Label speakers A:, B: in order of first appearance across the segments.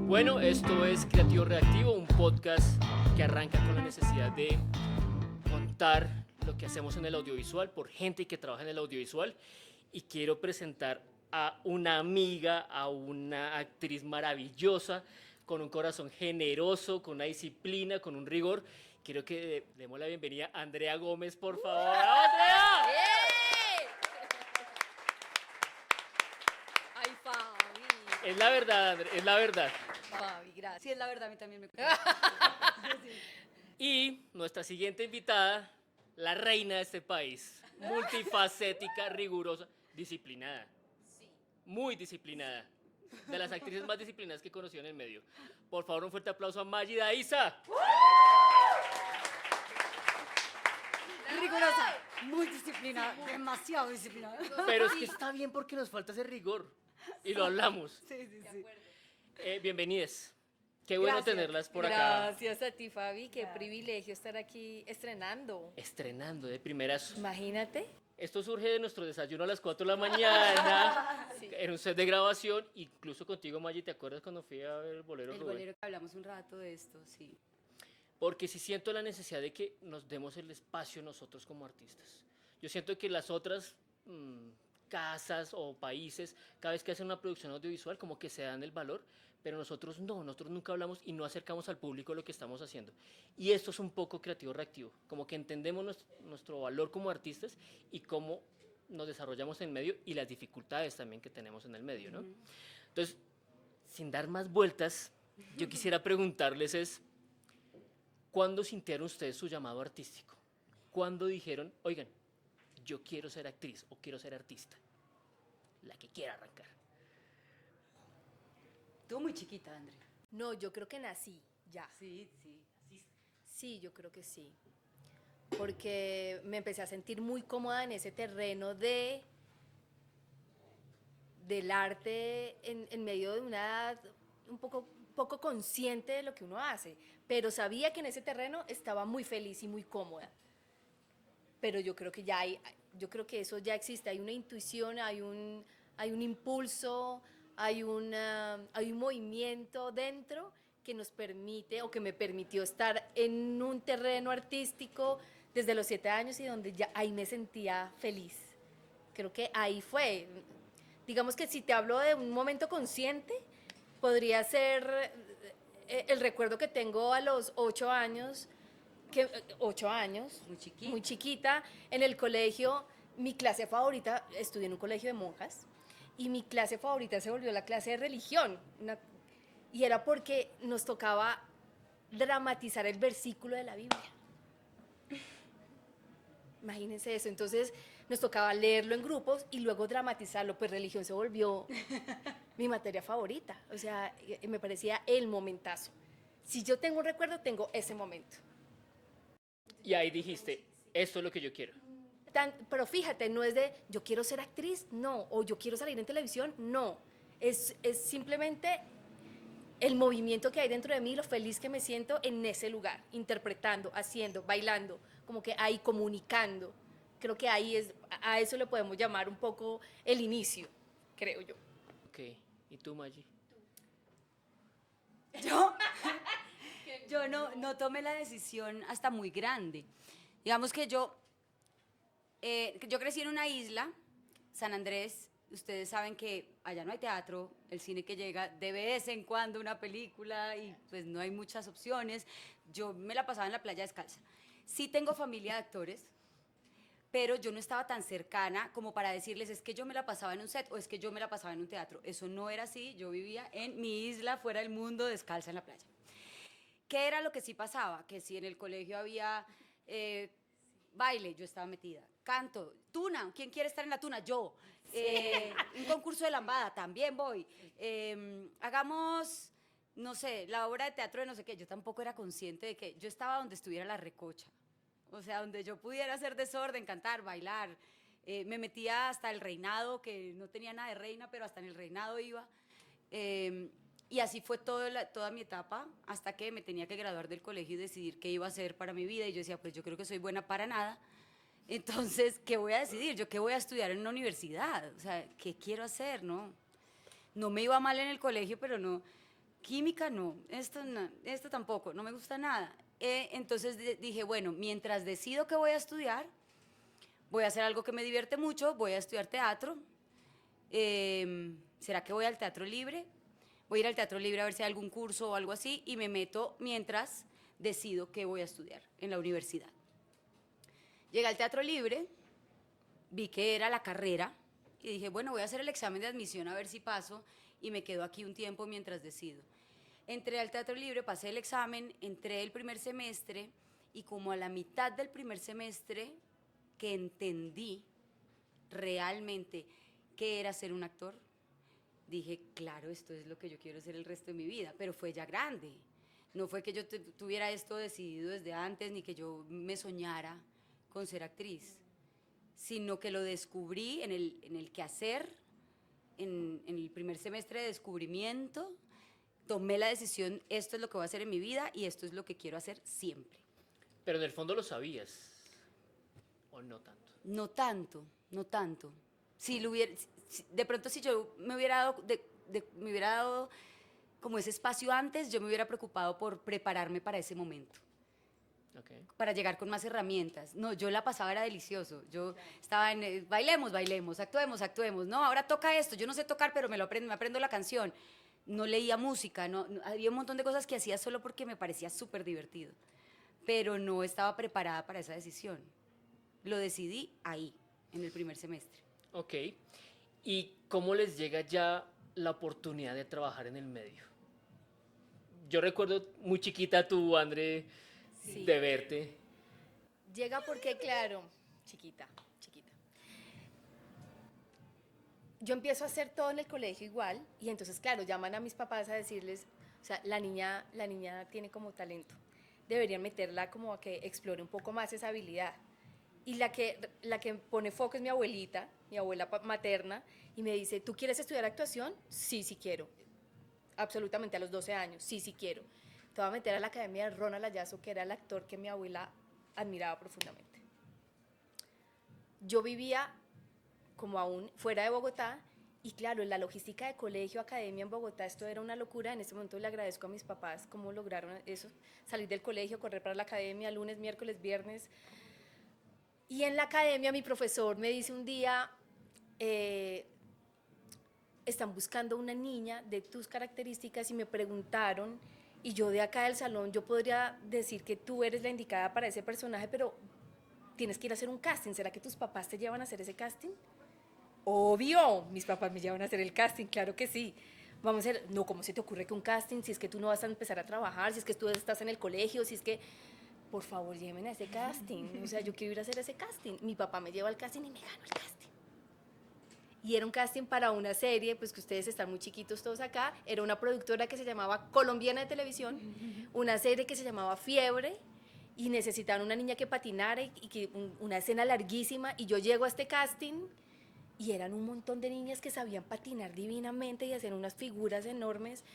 A: Bueno, esto es Creativo Reactivo, un podcast que arranca con la necesidad de contar lo que hacemos en el audiovisual por gente que trabaja en el audiovisual. Y quiero presentar a una amiga, a una actriz maravillosa, con un corazón generoso, con una disciplina, con un rigor. Quiero que demos la bienvenida a Andrea Gómez, por favor. ¡Andrea!
B: Ay, Fabi.
A: Es la verdad, Andrea, es la verdad.
B: Fabi, gracias. Sí, es la verdad, a mí también me
A: Y nuestra siguiente invitada, la reina de este país, multifacética, rigurosa, disciplinada.
B: Sí.
A: Muy disciplinada. De las actrices más disciplinadas que he conocido en el medio. Por favor, un fuerte aplauso a Magida Isa.
B: Rigurosa, muy disciplinada, demasiado disciplinada.
A: Pero es que está bien porque nos falta ese rigor. Y lo hablamos.
B: Sí, sí, sí.
A: Bienvenidas. Qué bueno
B: Gracias.
A: tenerlas por acá.
C: Gracias a ti, Fabi. Qué privilegio estar aquí estrenando.
A: Estrenando de primeras.
C: Imagínate.
A: Esto surge de nuestro desayuno a las 4 de la mañana,
C: Sí.
A: en un set de grabación, incluso contigo, Maggi, ¿te acuerdas cuando fui a ver el Bolero
B: El
A: Rubén?
B: bolero que hablamos un rato de esto, sí.
A: Porque sí siento la necesidad de que nos demos el espacio nosotros como artistas. Yo siento que las otras casas o países, cada vez que hacen una producción audiovisual, como que se dan el valor, pero nosotros no, nosotros nunca hablamos y no acercamos al público lo que estamos haciendo. Y esto es un poco creativo reactivo, como que entendemos nuestro valor como artistas y cómo nos desarrollamos en el medio y las dificultades también que tenemos en el medio, ¿no? Entonces, sin dar más vueltas, yo quisiera preguntarles es, ¿cuándo sintieron ustedes su llamado artístico? ¿Cuándo dijeron, oigan, yo quiero ser actriz o quiero ser artista? La que quiera arrancar.
B: Tú muy chiquita, André.
C: No, yo creo que nací ya.
B: Sí, sí.
C: Sí, yo creo que sí. Porque me empecé a sentir muy cómoda en ese terreno del arte en medio de una edad un poco consciente de lo que uno hace. Pero sabía que en ese terreno estaba muy feliz y muy cómoda. Pero yo creo que yo creo que eso ya existe, hay una intuición, hay un impulso, hay un movimiento dentro que nos permite o que me permitió estar en un terreno artístico desde los 7 años y donde ya ahí me sentía feliz. Creo que ahí fue. Digamos que si te hablo de un momento consciente, podría ser el recuerdo que tengo a los 8 años, 8 años, muy chiquita, en el colegio, mi clase favorita, estudié en un colegio de monjas, y mi clase favorita se volvió la clase de religión, y era porque nos tocaba dramatizar el versículo de la Biblia. Imagínense eso, entonces nos tocaba leerlo en grupos y luego dramatizarlo, pues religión se volvió mi materia favorita, o sea, me parecía el momentazo. Si yo tengo un recuerdo, tengo ese momento.
A: Y ahí dijiste, esto es lo que yo quiero.
C: Pero fíjate, no es de yo quiero ser actriz, no, o yo quiero salir en televisión, no. Es simplemente el movimiento que hay dentro de mí, lo feliz que me siento en ese lugar, interpretando, haciendo, bailando, como que ahí comunicando. Creo que a eso le podemos llamar un poco el inicio, creo yo.
A: Ok, ¿y tú, Maggi?
B: Yo no tomé la decisión hasta muy grande. Digamos que yo crecí en una isla, San Andrés. Ustedes saben que allá no hay teatro, el cine que llega de vez en cuando una película y pues no hay muchas opciones. Yo me la pasaba en la playa descalza. Sí tengo familia de actores, pero yo no estaba tan cercana como para decirles es que yo me la pasaba en un set o es que yo me la pasaba en un teatro. Eso no era así, yo vivía en mi isla, fuera del mundo, descalza en la playa. ¿Qué era lo que sí pasaba? Que si en el colegio había baile, yo estaba metida. Canto, tuna, ¿quién quiere estar en la tuna? Yo. Un concurso de lambada, también voy. Hagamos, no sé, la obra de teatro de no sé qué. Yo tampoco era consciente de que yo estaba donde estuviera la recocha. O sea, donde yo pudiera hacer desorden, cantar, bailar. Me metía hasta el reinado, que no tenía nada de reina, pero hasta en el reinado iba. Y así fue toda mi etapa, hasta que me tenía que graduar del colegio y decidir qué iba a hacer para mi vida. Y yo decía, pues yo creo que soy buena para nada. Entonces, ¿qué voy a decidir? ¿Yo qué voy a estudiar en una universidad? O sea, ¿qué quiero hacer? No me iba mal en el colegio, pero no. química no, esto tampoco, no me gusta nada. Entonces dije, bueno, mientras decido qué voy a estudiar, voy a hacer algo que me divierte mucho, voy a estudiar teatro. ¿Será que voy al Teatro Libre? Voy a ir al Teatro Libre a ver si hay algún curso o algo así y me meto mientras decido qué voy a estudiar en la universidad. Llegué al Teatro Libre, vi que era la carrera y dije, bueno, voy a hacer el examen de admisión a ver si paso y me quedo aquí un tiempo mientras decido. Entré al Teatro Libre, pasé el examen, entré el primer semestre y como a la mitad del primer semestre que entendí realmente qué era ser un actor, dije, claro, esto es lo que yo quiero hacer el resto de mi vida, pero fue ya grande. No fue que yo tuviera esto decidido desde antes, ni que yo me soñara con ser actriz, sino que lo descubrí en el quehacer, en el primer semestre de descubrimiento, tomé la decisión, esto es lo que voy a hacer en mi vida y esto es lo que quiero hacer siempre.
A: Pero en el fondo lo sabías, ¿o no tanto?
B: No tanto, no tanto. Si lo hubiera, de pronto si yo me hubiera dado como ese espacio antes, yo me hubiera preocupado por prepararme para ese momento.
A: Okay.
B: Para llegar con más herramientas. No, yo la pasaba, era delicioso. Yo estaba en, bailemos, actuemos. No, ahora toca esto. Yo no sé tocar, pero me aprendo la canción. No leía música, había un montón de cosas que hacía solo porque me parecía súper divertido. Pero no estaba preparada para esa decisión. Lo decidí ahí, en el primer semestre.
A: Ok. ¿Y cómo les llega ya la oportunidad de trabajar en el medio? Yo recuerdo muy chiquita tú, André,
C: Sí.
A: de verte.
C: Llega porque, claro, chiquita. Yo empiezo a hacer todo en el colegio igual y entonces, claro, llaman a mis papás a decirles, o sea, la niña tiene como talento, deberían meterla como a que explore un poco más esa habilidad. Y la que pone foco es mi abuelita, mi abuela materna, y me dice, ¿tú quieres estudiar actuación? Sí, sí quiero. Absolutamente, a los 12 años, sí, sí quiero. Te voy a meter a la Academia de Ronald Ayazo, que era el actor que mi abuela admiraba profundamente. Yo vivía como aún fuera de Bogotá, y claro, la logística de colegio, academia en Bogotá, esto era una locura. En este momento le agradezco a mis papás cómo lograron eso, salir del colegio, correr para la academia, lunes, miércoles, viernes. Y en la academia mi profesor me dice un día, están buscando una niña de tus características y me preguntaron, y yo de acá del salón, yo podría decir que tú eres la indicada para ese personaje, pero tienes que ir a hacer un casting. ¿Será que tus papás te llevan a hacer ese casting? Obvio, mis papás me llevan a hacer el casting, claro que sí. Vamos a hacer, no, ¿cómo se te ocurre que un casting? Si es que tú no vas a empezar a trabajar, si es que tú estás en el colegio, si es que, por favor, llévenme a ese casting. O sea, yo quiero ir a hacer ese casting. Mi papá me lleva al casting y me gano el casting. Y era un casting para una serie, pues que ustedes están muy chiquitos todos acá. Era una productora que se llamaba Colombiana de Televisión, una serie que se llamaba Fiebre, y necesitaban una niña que patinara y que una escena larguísima. Y yo llego a este casting y eran un montón de niñas que sabían patinar divinamente y hacer unas figuras enormes.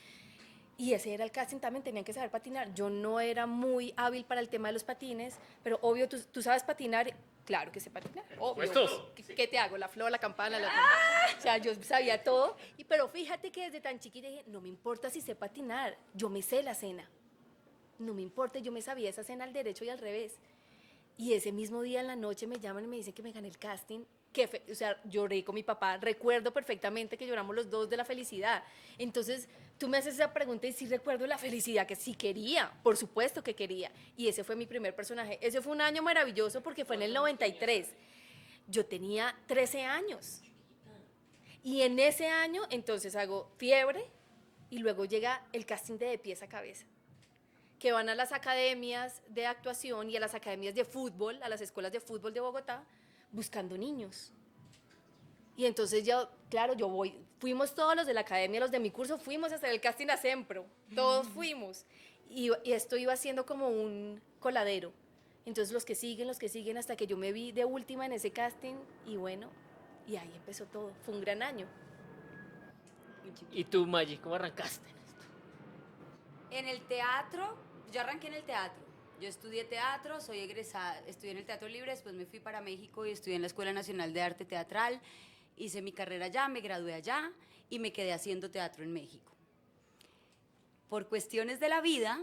C: Y ese era el casting, también tenían que saber patinar. Yo no era muy hábil para el tema de los patines, pero obvio, tú sabes patinar. Claro que sé patinar, obvio. ¿Qué te hago? La flor, la campana, o sea, yo sabía todo. Pero fíjate que desde tan chiquita dije, no me importa si sé patinar, yo me sé la escena. No me importa, yo me sabía esa escena al derecho y al revés. Y ese mismo día en la noche me llaman y me dicen que me gané el casting. O sea, lloré con mi papá. Recuerdo perfectamente que lloramos los dos de la felicidad. Entonces, tú me haces esa pregunta y sí recuerdo la felicidad, que sí quería, por supuesto que quería. Y ese fue mi primer personaje. Ese fue un año maravilloso porque fue en el 93. Yo tenía 13 años. Y en ese año, entonces hago Fiebre y luego llega el casting de Pies a Cabeza, que van a las academias de actuación y a las academias de fútbol, a las escuelas de fútbol de Bogotá, buscando niños. Y entonces yo, claro, fuimos todos los de la academia, los de mi curso, fuimos a hacer el casting a Sempro, todos fuimos. Y esto iba siendo como un coladero. Entonces los que siguen, hasta que yo me vi de última en ese casting, y bueno, y ahí empezó todo. Fue un gran año.
A: ¿Y tú, Maggi, cómo arrancaste en esto?
B: En el teatro, yo arranqué en el teatro. Yo estudié teatro, soy egresada, estudié en el Teatro Libre, después me fui para México y estudié en la Escuela Nacional de Arte Teatral. Hice mi carrera allá, me gradué allá y me quedé haciendo teatro en México. por cuestiones de la vida,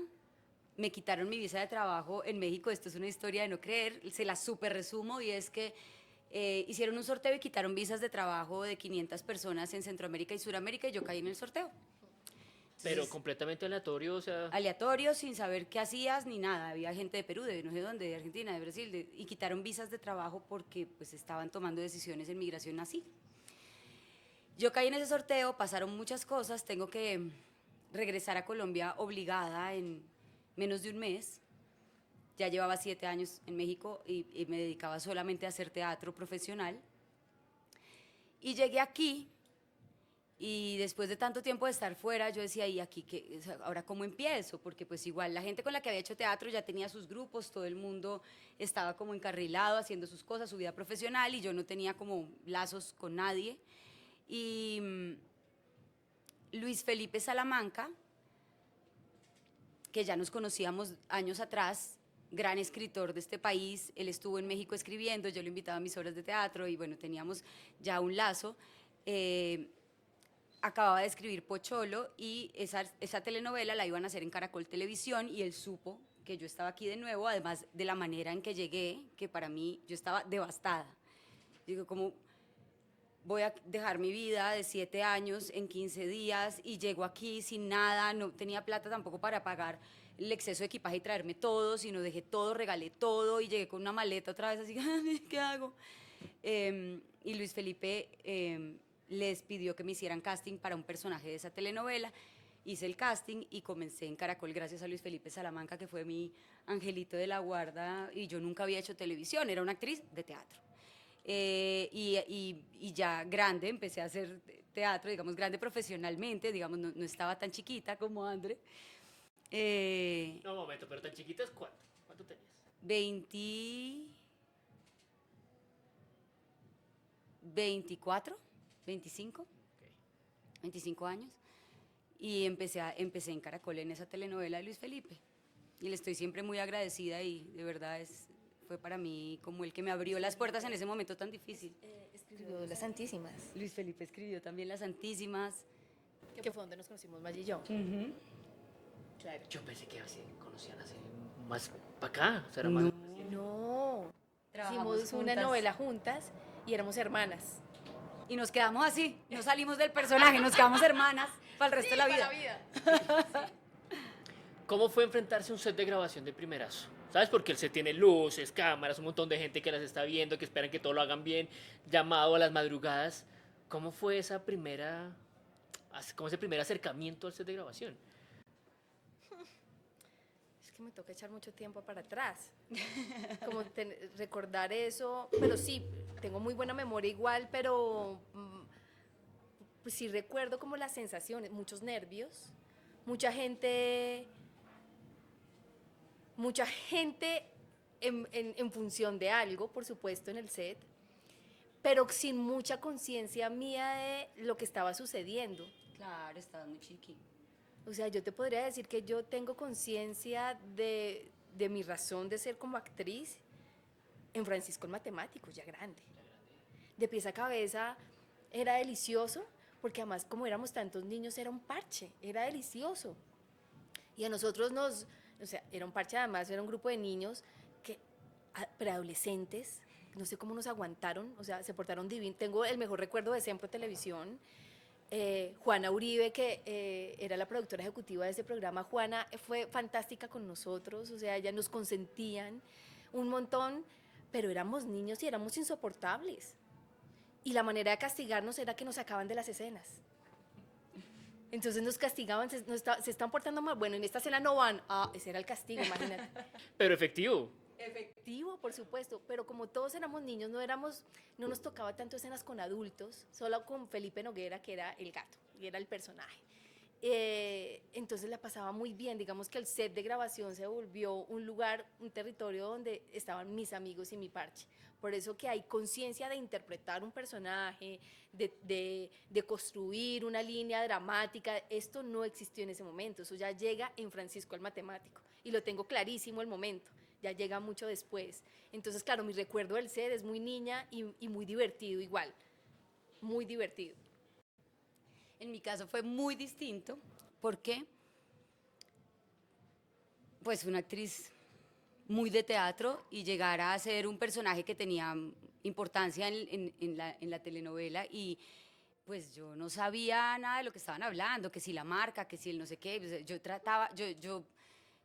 B: me quitaron mi visa de trabajo en México. Esto es una historia de no creer, se la súper resumo, y es que hicieron un sorteo y quitaron visas de trabajo de 500 personas en Centroamérica y Suramérica, y yo caí en el sorteo.
A: Pero
B: Entonces,
A: completamente aleatorio, o sea,
B: aleatorio, sin saber qué hacías ni nada. Había gente de Perú, de no sé dónde, de Argentina, de Brasil, y quitaron visas de trabajo porque pues estaban tomando decisiones en migración así. Yo caí en ese sorteo, pasaron muchas cosas, tengo que regresar a Colombia obligada en menos de un mes. Ya llevaba 7 años en México y me dedicaba solamente a hacer teatro profesional. Y llegué aquí y después de tanto tiempo de estar fuera, yo decía, ¿y aquí qué? O sea, ¿ahora cómo empiezo? Porque pues igual la gente con la que había hecho teatro ya tenía sus grupos, todo el mundo estaba como encarrilado haciendo sus cosas, su vida profesional, y yo no tenía como lazos con nadie. Y Luis Felipe Salamanca, que ya nos conocíamos años atrás, gran escritor de este país, él estuvo en México escribiendo, yo lo invitaba a mis obras de teatro y bueno, teníamos ya un lazo. Acababa de escribir Pocholo y esa telenovela la iban a hacer en Caracol Televisión, y él supo que yo estaba aquí de nuevo, además de la manera en que llegué, que para mí yo estaba devastada. Digo, como voy a dejar mi vida de 7 años en 15 días y llego aquí sin nada, no tenía plata tampoco para pagar el exceso de equipaje y traerme todo, sino dejé todo, regalé todo y llegué con una maleta otra vez así, ¿qué hago? Y Luis Felipe les pidió que me hicieran casting para un personaje de esa telenovela. Hice el casting y comencé en Caracol gracias a Luis Felipe Salamanca, que fue mi angelito de la guarda, y yo nunca había hecho televisión, era una actriz de teatro. Y ya grande empecé a hacer teatro, digamos, grande profesionalmente, digamos, no estaba tan chiquita como André.
A: no, un momento, pero tan chiquitas, ¿cuánto? ¿Cuánto tenías?
B: 20, 24, 25,
A: Ok.
B: 25 años. Y empecé en Caracol en esa telenovela de Luis Felipe. Y le estoy siempre muy agradecida, y de verdad fue para mí como el que me abrió las puertas en ese momento tan difícil.
C: Escribió Las Santísimas,
B: Luis Felipe escribió también Las Santísimas.
C: que fue donde nos conocimos Maggie y yo. Claro.
A: Yo pensé que se conocían hace más para acá, o sea, era más...
C: No,
B: Trabajamos
C: hicimos una
B: juntas.
C: novela juntas y éramos hermanas.
B: Y nos quedamos así, no salimos del personaje, nos quedamos hermanas para el resto de la vida.
A: ¿Cómo fue enfrentarse a un set de grabación de primerazo? ¿Sabes? Porque el set tiene luces, cámaras, un montón de gente que las está viendo, que esperan que todo lo hagan bien, llamado a las madrugadas. ¿Cómo fue cómo ese primer acercamiento al set de grabación?
C: Es que me toca echar mucho tiempo para atrás. Como recordar eso, pero sí, tengo muy buena memoria igual, pero pues sí recuerdo como las sensaciones, muchos nervios, mucha gente en función de algo, por supuesto, en el set, pero sin mucha conciencia mía de lo que estaba sucediendo.
B: Claro, estaba muy chiqui.
C: O sea, yo te podría decir que yo tengo conciencia de mi razón de ser como actriz en Francisco el Matemático, ya grande. De pies a cabeza era delicioso, porque además como éramos tantos niños era un parche, era delicioso. Y a nosotros o sea, era un parche, además era un grupo de niños preadolescentes, no sé cómo nos aguantaron, o sea, se portaron divino. Tengo el mejor recuerdo de Sempro Televisión. Juana Uribe, que era la productora ejecutiva de ese programa. Juana fue fantástica con nosotros, o sea, ella nos consentían un montón, pero éramos niños y éramos insoportables. Y la manera de castigarnos era que nos sacaban de las escenas. Entonces nos castigaban, se están portando mal. Bueno, en esta escena no van. Ah, ese era el castigo, imagínate.
A: Pero efectivo.
C: Efectivo, por supuesto, pero como todos éramos niños, no nos tocaba tanto escenas con adultos, solo con Felipe Noguera, que era el gato, y era el personaje. Entonces la pasaba muy bien, digamos que el set de grabación se volvió un lugar, un territorio donde estaban mis amigos y mi parche. Por eso que hay conciencia de interpretar un personaje, de construir una línea dramática. Esto no existió en ese momento, eso ya llega en Francisco el Matemático, y lo tengo clarísimo el momento. Ya llega mucho después. Entonces, claro, mi recuerdo del set es muy niña y muy divertido igual, muy divertido.
B: En mi caso fue muy distinto, porque pues una actriz muy de teatro y llegar a ser un personaje que tenía importancia en la telenovela y pues yo no sabía nada de lo que estaban hablando, que si la marca, que si el no sé qué, pues, yo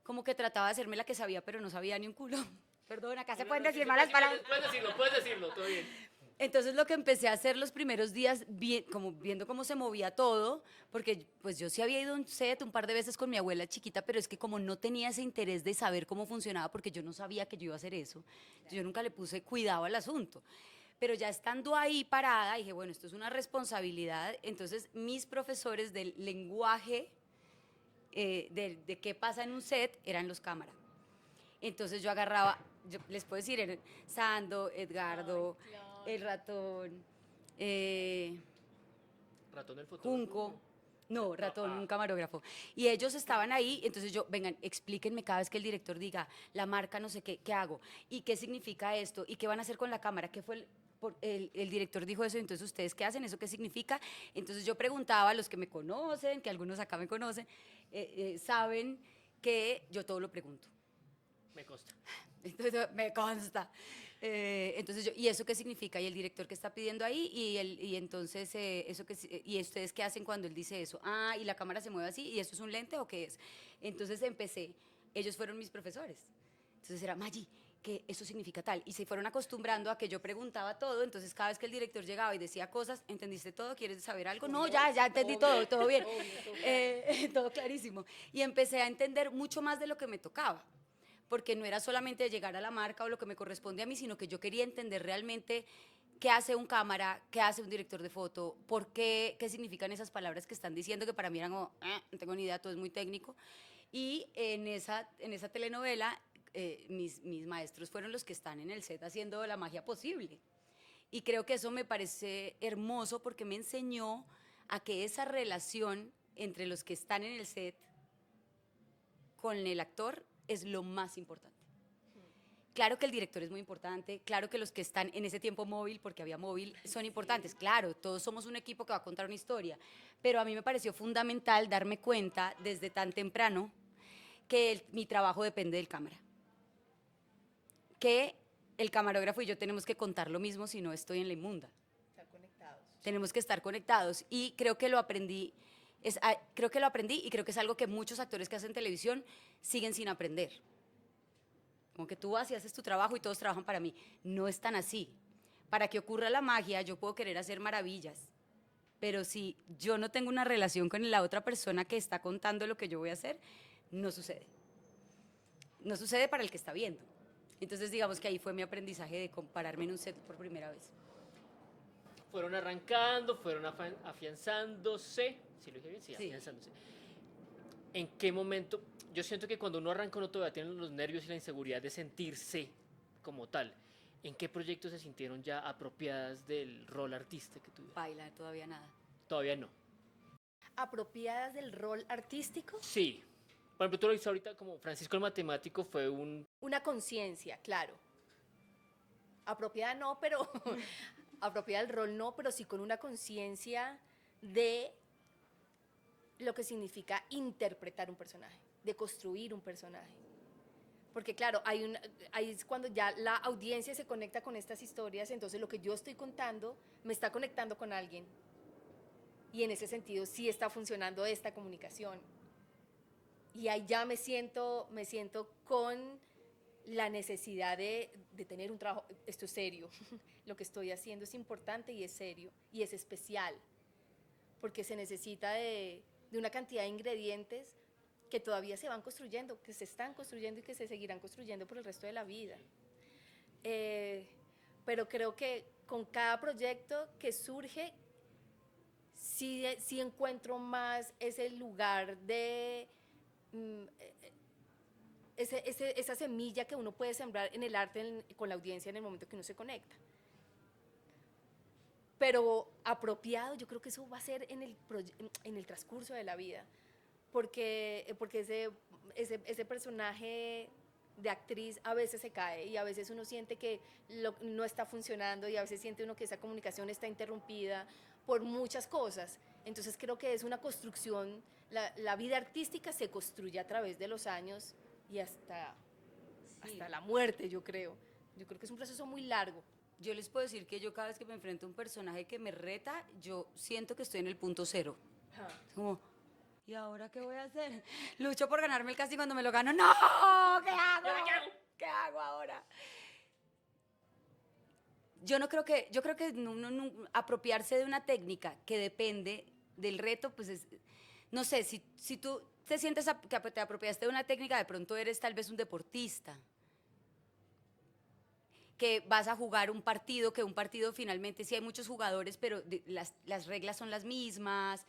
B: como que trataba de hacerme la que sabía, pero no sabía ni un culo. Perdón, acá se pueden decir malas palabras.
A: Puedes decirlo, todo bien.
B: Entonces lo que empecé a hacer los primeros días, como viendo cómo se movía todo, porque pues yo sí había ido a un set un par de veces con mi abuela chiquita, pero es que como no tenía ese interés de saber cómo funcionaba, porque yo no sabía que yo iba a hacer eso, yo nunca le puse cuidado al asunto. Pero ya estando ahí parada, dije, bueno, esto es una responsabilidad. Entonces mis profesores del lenguaje, de qué pasa en un set, eran los cámaras. Entonces yo agarraba, yo les puedo decir, eran Sando, Edgardo,
C: Ay, claro.
B: el ratón,
A: Ratón del fotógrafo.
B: Junco. No, ratón, un camarógrafo. Y ellos estaban ahí, entonces yo, vengan, explíquenme cada vez que el director diga, la marca no sé qué, ¿qué hago? ¿Y qué significa esto? ¿Y qué van a hacer con la cámara? ¿Qué fue el director dijo eso, entonces ustedes qué hacen, eso qué significa? Entonces yo preguntaba a los que me conocen, que algunos acá me conocen, saben que yo todo lo pregunto.
A: Me consta.
B: Entonces, me consta. Entonces yo, ¿y eso qué significa? Y el director que está pidiendo ahí, y entonces, ¿y ustedes qué hacen cuando él dice eso? Ah, y la cámara se mueve así, ¿y eso es un lente o qué es? Entonces empecé, ellos fueron mis profesores. Entonces era, Maggi, que eso significa tal. Y se fueron acostumbrando a que yo preguntaba todo, entonces cada vez que el director llegaba y decía cosas, ¿entendiste todo? ¿Quieres saber algo? No, ya entendí todo bien. Todo clarísimo. Y empecé a entender mucho más de lo que me tocaba, porque no era solamente llegar a la marca o lo que me corresponde a mí, sino que yo quería entender realmente qué hace un cámara, qué hace un director de foto, por qué, qué significan esas palabras que están diciendo, que para mí eran como, no tengo ni idea, todo es muy técnico. Y en esa telenovela, mis maestros fueron los que están en el set haciendo la magia posible. Y creo que eso me parece hermoso porque me enseñó a que esa relación entre los que están en el set con el actor es lo más importante. Claro que el director es muy importante, claro que los que están en ese tiempo móvil, porque había móvil, son importantes, claro, todos somos un equipo que va a contar una historia, pero a mí me pareció fundamental darme cuenta desde tan temprano que mi trabajo depende del cámara, que el camarógrafo y yo tenemos que contar lo mismo si no estoy en la inmunda.
C: Estar conectados.
B: Tenemos que estar conectados y creo que lo aprendí. Creo que lo aprendí y creo que es algo que muchos actores que hacen televisión siguen sin aprender. Como que tú vas y haces tu trabajo y todos trabajan para mí. No es tan así. Para que ocurra la magia, yo puedo querer hacer maravillas, pero si yo no tengo una relación con la otra persona que está contando lo que yo voy a hacer, no sucede. No sucede para el que está viendo. Entonces digamos que ahí fue mi aprendizaje de compararme en un set por primera vez.
A: Fueron arrancando, fueron afianzándose. ¿Sí lo dije bien? Sí,
B: Sí.
A: afianzándose. ¿En qué momento? Yo siento que cuando uno arranca uno todavía tiene los nervios y la inseguridad de sentirse como tal. ¿En qué proyectos se sintieron ya apropiadas del rol artista que tuvieron?
B: Baila, todavía nada.
A: Todavía no.
C: ¿Apropiadas del rol artístico?
A: Sí. Por ejemplo, tú lo dices ahorita como Francisco el Matemático fue un...
C: Una conciencia, claro. Apropiada no, pero apropiada del rol no, pero sí con una conciencia de lo que significa interpretar un personaje, de construir un personaje. Porque claro, ahí es cuando ya la audiencia se conecta con estas historias, entonces lo que yo estoy contando me está conectando con alguien. Y en ese sentido sí está funcionando esta comunicación. Y ahí ya me siento con la necesidad de tener un trabajo, esto es serio, lo que estoy haciendo es importante y es serio, y es especial, porque se necesita de una cantidad de ingredientes que todavía se van construyendo, que se están construyendo y que se seguirán construyendo por el resto de la vida. Pero creo que con cada proyecto que surge, sí encuentro más ese lugar de... esa semilla que uno puede sembrar en el arte con la audiencia en el momento que uno se conecta. Pero apropiado, yo creo que eso va a ser en el transcurso de la vida, porque ese personaje de actriz a veces se cae y a veces uno siente que no está funcionando y a veces siente uno que esa comunicación está interrumpida por muchas cosas. Entonces creo que es una construcción, la vida artística se construye a través de los años y hasta,
B: Sí.
C: hasta la muerte, yo creo. Yo creo que es un proceso muy largo.
B: Yo les puedo decir que yo cada vez que me enfrento a un personaje que me reta, yo siento que estoy en el punto cero. Es como, ¿y ahora qué voy a hacer? Lucho por ganarme el casting, cuando me lo gano, ¡no! ¿Qué hago? ¿Qué hago ahora? Yo creo que apropiarse de una técnica que depende del reto, pues es, no sé, si tú te sientes que te apropiaste de una técnica, de pronto eres tal vez un deportista, que vas a jugar un partido, que un partido finalmente sí hay muchos jugadores, pero las reglas son las mismas,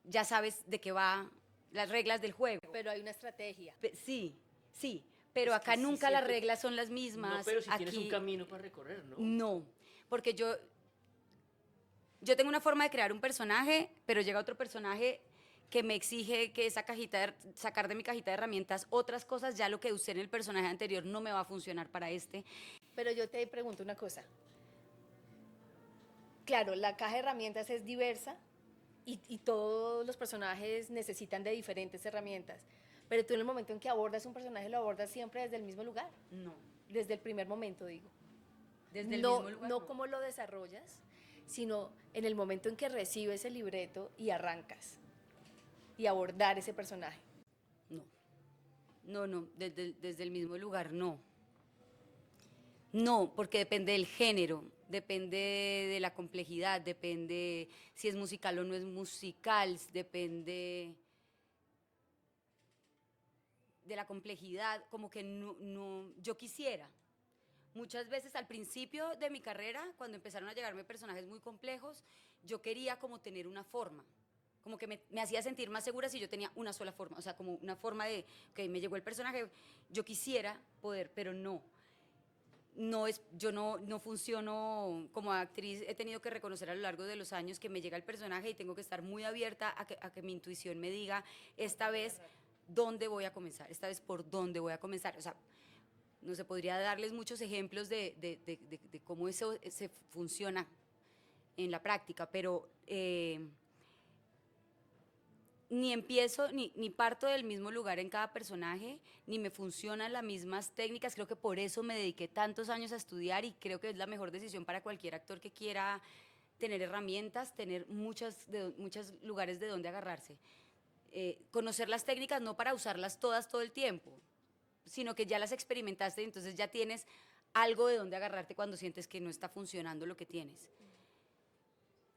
B: ya sabes de qué va, las reglas del juego.
C: Pero hay una estrategia.
B: Sí, sí, pero
A: Es que
B: acá
A: sí
B: nunca las
A: siento-
B: reglas son las mismas.
A: No, pero si tienes un
B: aquí
A: camino para recorrer, ¿no?
B: no, porque yo tengo una forma de crear un personaje, pero llega otro personaje que me exige que esa sacar de mi cajita de herramientas otras cosas, ya lo que usé en el personaje anterior no me va a funcionar para este.
C: Pero yo te pregunto una cosa. Claro, la caja de herramientas es diversa y todos los personajes necesitan de diferentes herramientas. Pero tú en el momento en que abordas un personaje lo abordas siempre desde el mismo lugar,
B: No,
C: desde el primer momento, digo.
B: desde el
C: No,
B: mismo lugar.
C: no cómo lo desarrollas, sino en el momento en que recibes el libreto y arrancas y abordar ese personaje.
B: No, desde el mismo lugar, no. No, porque depende del género, depende de la complejidad, depende si es musical o no es musical, depende de la complejidad, como que yo quisiera. Muchas veces al principio de mi carrera, cuando empezaron a llegarme personajes muy complejos, yo quería como tener una forma, como que me hacía sentir más segura si yo tenía una sola forma, o sea, como una forma de, ok, me llegó el personaje, yo quisiera poder, pero no. Yo no funciono como actriz, he tenido que reconocer a lo largo de los años que me llega el personaje y tengo que estar muy abierta a que mi intuición me diga, esta vez, ¿dónde voy a comenzar? Esta vez, ¿por dónde voy a comenzar? O sea, no se podría darles muchos ejemplos de cómo eso se funciona en la práctica, pero ni empiezo, ni parto del mismo lugar en cada personaje, ni me funcionan las mismas técnicas. Creo que por eso me dediqué tantos años a estudiar y creo que es la mejor decisión para cualquier actor que quiera tener herramientas, tener muchos lugares de donde agarrarse. Conocer las técnicas no para usarlas todas todo el tiempo, sino que ya las experimentaste y entonces ya tienes algo de donde agarrarte cuando sientes que no está funcionando lo que tienes.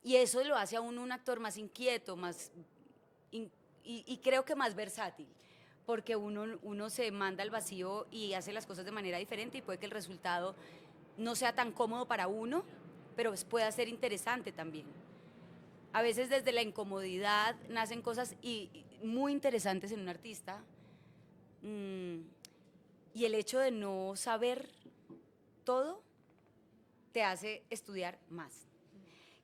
B: Y eso lo hace a uno un actor más inquieto, y creo que más versátil, porque uno se manda al vacío y hace las cosas de manera diferente y puede que el resultado no sea tan cómodo para uno, pero pueda ser interesante también. A veces desde la incomodidad nacen cosas muy interesantes en un artista. Y el hecho de no saber todo te hace estudiar más,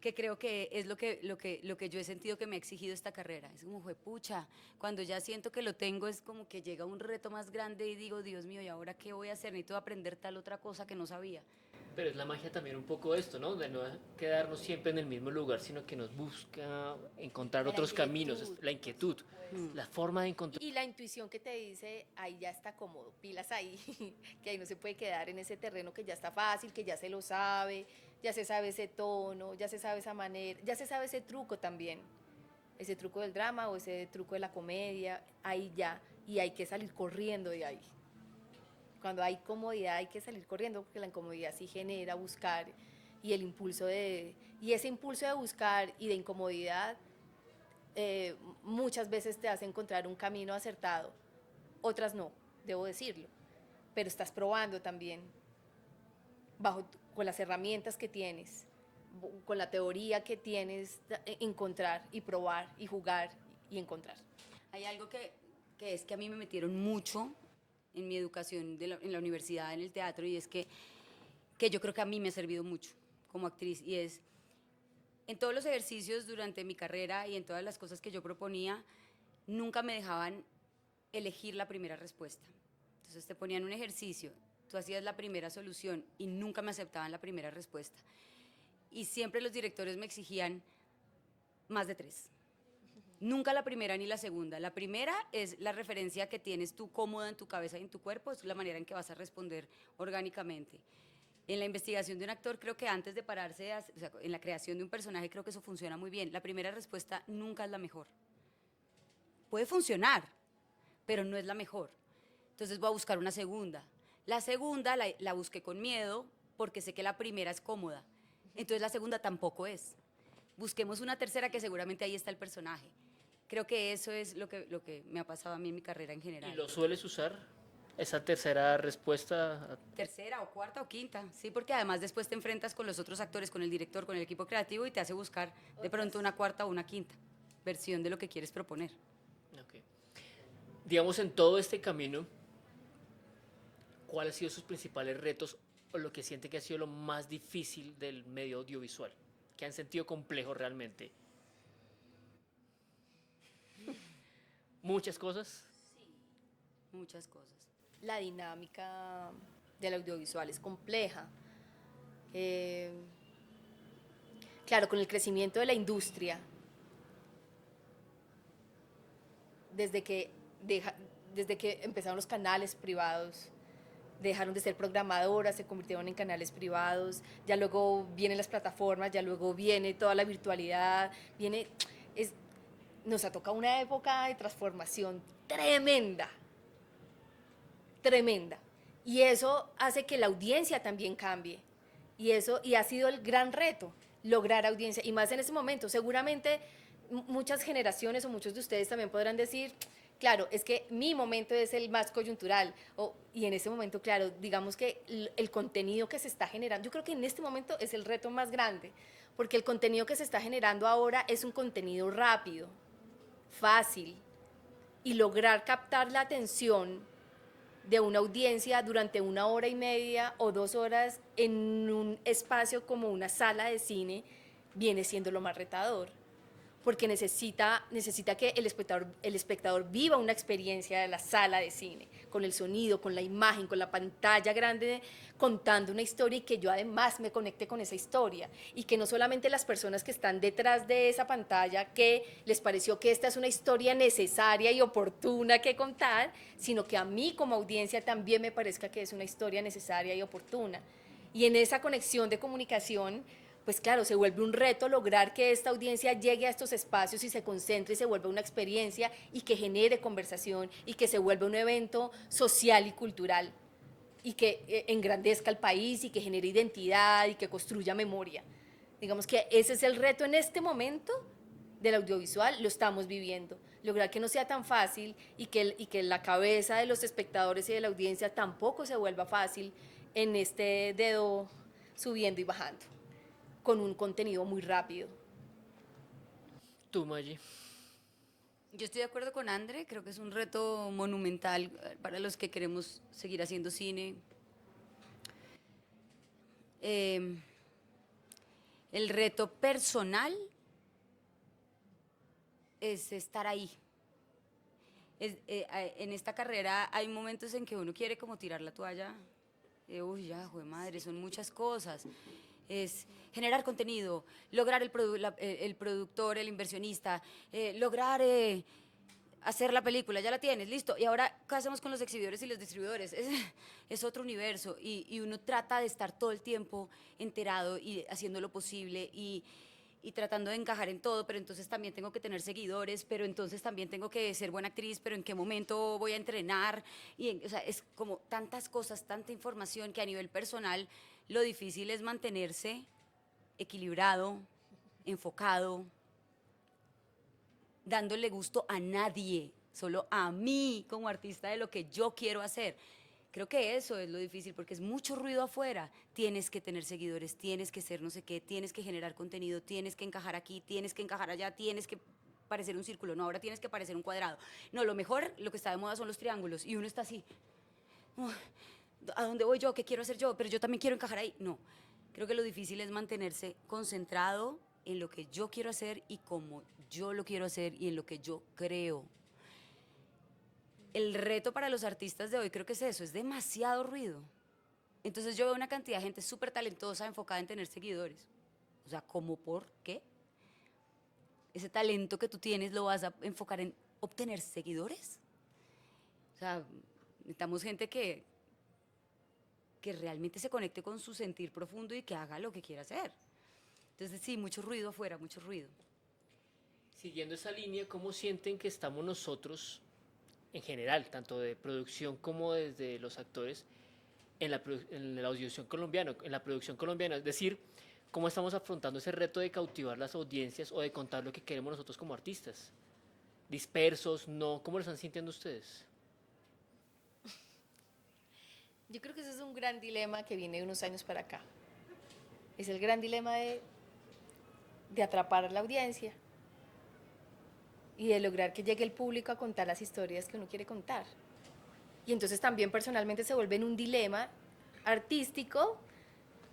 B: que creo que es lo que yo he sentido que me ha exigido esta carrera. Es como, pucha, cuando ya siento que lo tengo es como que llega un reto más grande y digo, Dios mío, ¿y ahora qué voy a hacer? Necesito aprender tal otra cosa que no sabía.
A: Pero es la magia también un poco esto, ¿no? De no quedarnos siempre en el mismo lugar, sino que nos busca encontrar
C: La
A: otros
C: inquietud,
A: caminos, la inquietud, la forma de encontrar.
C: Y la intuición que te dice, ahí ya está cómodo, pilas ahí, que ahí no se puede quedar en ese terreno que ya está fácil, que ya se lo sabe, ya se sabe ese tono, ya se sabe esa manera, ya se sabe ese truco también, ese truco del drama o ese truco de la comedia, ahí ya, y hay que salir corriendo de ahí. Cuando hay comodidad hay que salir corriendo porque la incomodidad sí genera buscar y y ese impulso de buscar y de incomodidad muchas veces te hace encontrar un camino acertado, otras no, debo decirlo, pero estás probando también con las herramientas que tienes, con la teoría que tienes, encontrar y probar y jugar y encontrar.
B: Hay algo que es que a mí me metieron mucho en mi educación en la universidad, en el teatro, y es que yo creo que a mí me ha servido mucho como actriz, y es, en todos los ejercicios durante mi carrera y en todas las cosas que yo proponía, nunca me dejaban elegir la primera respuesta. Entonces te ponían un ejercicio, tú hacías la primera solución y nunca me aceptaban la primera respuesta. Y siempre los directores me exigían más de 3. Nunca la primera ni la segunda. La primera es la referencia que tienes tú cómoda en tu cabeza y en tu cuerpo, es la manera en que vas a responder orgánicamente. En la investigación de un actor, creo que antes de pararse, o sea, en la creación de un personaje, creo que eso funciona muy bien. La primera respuesta nunca es la mejor. Puede funcionar, pero no es la mejor. Entonces voy a buscar una segunda. La segunda la busqué con miedo porque sé que la primera es cómoda. Entonces la segunda tampoco es. Busquemos una tercera que seguramente ahí está el personaje. Creo que eso es lo que me ha pasado a mí en mi carrera en general.
A: ¿Y lo sueles usar? Esa tercera respuesta.
B: Tercera o cuarta o quinta, sí, porque además después te enfrentas con los otros actores, con el director, con el equipo creativo y te hace buscar de pronto una cuarta o una quinta versión de lo que quieres proponer.
A: Ok. Digamos, en todo este camino, ¿cuáles han sido sus principales retos o lo que siente que ha sido lo más difícil del medio audiovisual? ¿Qué han sentido complejo realmente? Muchas cosas.
B: Muchas cosas.
C: La dinámica del audiovisual es compleja. Claro, con el crecimiento de la industria, desde que empezaron los canales privados, dejaron de ser programadoras, se convirtieron en canales privados, ya luego vienen las plataformas, ya luego viene toda la virtualidad, nos ha tocado una época de transformación tremenda, tremenda. Y eso hace que la audiencia también cambie. Y ha sido el gran reto, lograr audiencia. Y más en ese momento, seguramente muchas generaciones o muchos de ustedes también podrán decir, claro, es que mi momento es el más coyuntural. Y en ese momento, claro, digamos que el contenido que se está generando, yo creo que en este momento es el reto más grande, porque el contenido que se está generando ahora es un contenido rápido, fácil, y lograr captar la atención de una audiencia durante 1 hora y media o 2 horas en un espacio como una sala de cine viene siendo lo más retador, porque necesita que el espectador viva una experiencia de la sala de cine, con el sonido, con la imagen, con la pantalla grande, contando una historia y que yo además me conecte con esa historia, y que no solamente las personas que están detrás de esa pantalla, que les pareció que esta es una historia necesaria y oportuna que contar, sino que a mí como audiencia también me parezca que es una historia necesaria y oportuna. Y en esa conexión de comunicación, pues claro, se vuelve un reto lograr que esta audiencia llegue a estos espacios y se concentre y se vuelva una experiencia y que genere conversación y que se vuelva un evento social y cultural y que engrandezca al país y que genere identidad y que construya memoria. Digamos que ese es el reto en este momento del audiovisual, lo estamos viviendo. Lograr que no sea tan fácil y que la cabeza de los espectadores y de la audiencia tampoco se vuelva fácil en este dedo subiendo y bajando, con un contenido muy rápido.
A: Tú, Maggi.
B: Yo estoy de acuerdo con Andre, creo que es un reto monumental para los que queremos seguir haciendo cine. El reto personal es estar ahí. En esta carrera hay momentos en que uno quiere como tirar la toalla. Uy, ya, jue madre, son muchas cosas. Es generar contenido, lograr el productor, el inversionista, lograr hacer la película, ya la tienes, listo. Y ahora, ¿qué hacemos con los exhibidores y los distribuidores? Es otro universo y uno trata de estar todo el tiempo enterado y haciendo lo posible y tratando de encajar en todo, pero entonces también tengo que tener seguidores, pero entonces también tengo que ser buena actriz, pero en qué momento voy a entrenar. O sea, es como tantas cosas, tanta información que a nivel personal lo difícil es mantenerse equilibrado, enfocado, dándole gusto a nadie, solo a mí como artista de lo que yo quiero hacer. Creo que eso es lo difícil porque es mucho ruido afuera. Tienes que tener seguidores, tienes que ser no sé qué, tienes que generar contenido, tienes que encajar aquí, tienes que encajar allá, tienes que parecer un círculo, no, ahora tienes que parecer un cuadrado. No, lo mejor, lo que está de moda son los triángulos y uno está así. ¿A dónde voy yo? ¿Qué quiero hacer yo? Pero yo también quiero encajar ahí. No, creo que lo difícil es mantenerse concentrado en lo que yo quiero hacer y cómo yo lo quiero hacer y en lo que yo creo. El reto para los artistas de hoy creo que es eso, es demasiado ruido. Entonces yo veo una cantidad de gente súper talentosa enfocada en tener seguidores. O sea, ¿cómo por qué? ese talento que tú tienes lo vas a enfocar en obtener seguidores. O sea, necesitamos gente que realmente se conecte con su sentir profundo y que haga lo que quiera hacer. Entonces sí, mucho ruido afuera, mucho ruido.
A: Siguiendo esa línea, ¿cómo sienten que estamos nosotros, en general, tanto de producción como desde los actores, en la audiovisión colombiana, en la producción colombiana? Es decir, ¿cómo estamos afrontando ese reto de cautivar las audiencias o de contar lo que queremos nosotros como artistas? ¿Dispersos? ¿No? ¿Cómo lo están sintiendo ustedes?
C: Yo creo que ese es un gran dilema que viene de unos años para acá. Es el gran dilema de atrapar a la audiencia y de lograr que llegue el público a contar las historias que uno quiere contar. Y entonces también personalmente se vuelve en un dilema artístico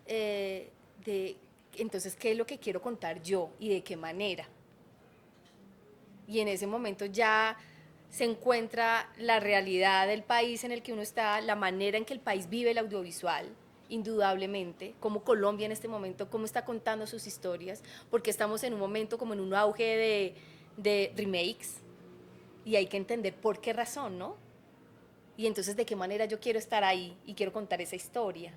C: de entonces qué es lo que quiero contar yo y de qué manera. Y en ese momento ya se encuentra la realidad del país en el que uno está, la manera en que el país vive el audiovisual, indudablemente, como Colombia en este momento, cómo está contando sus historias, porque estamos en un momento como en un auge de remakes y hay que entender por qué razón, ¿no? Y entonces de qué manera yo quiero estar ahí y quiero contar esa historia.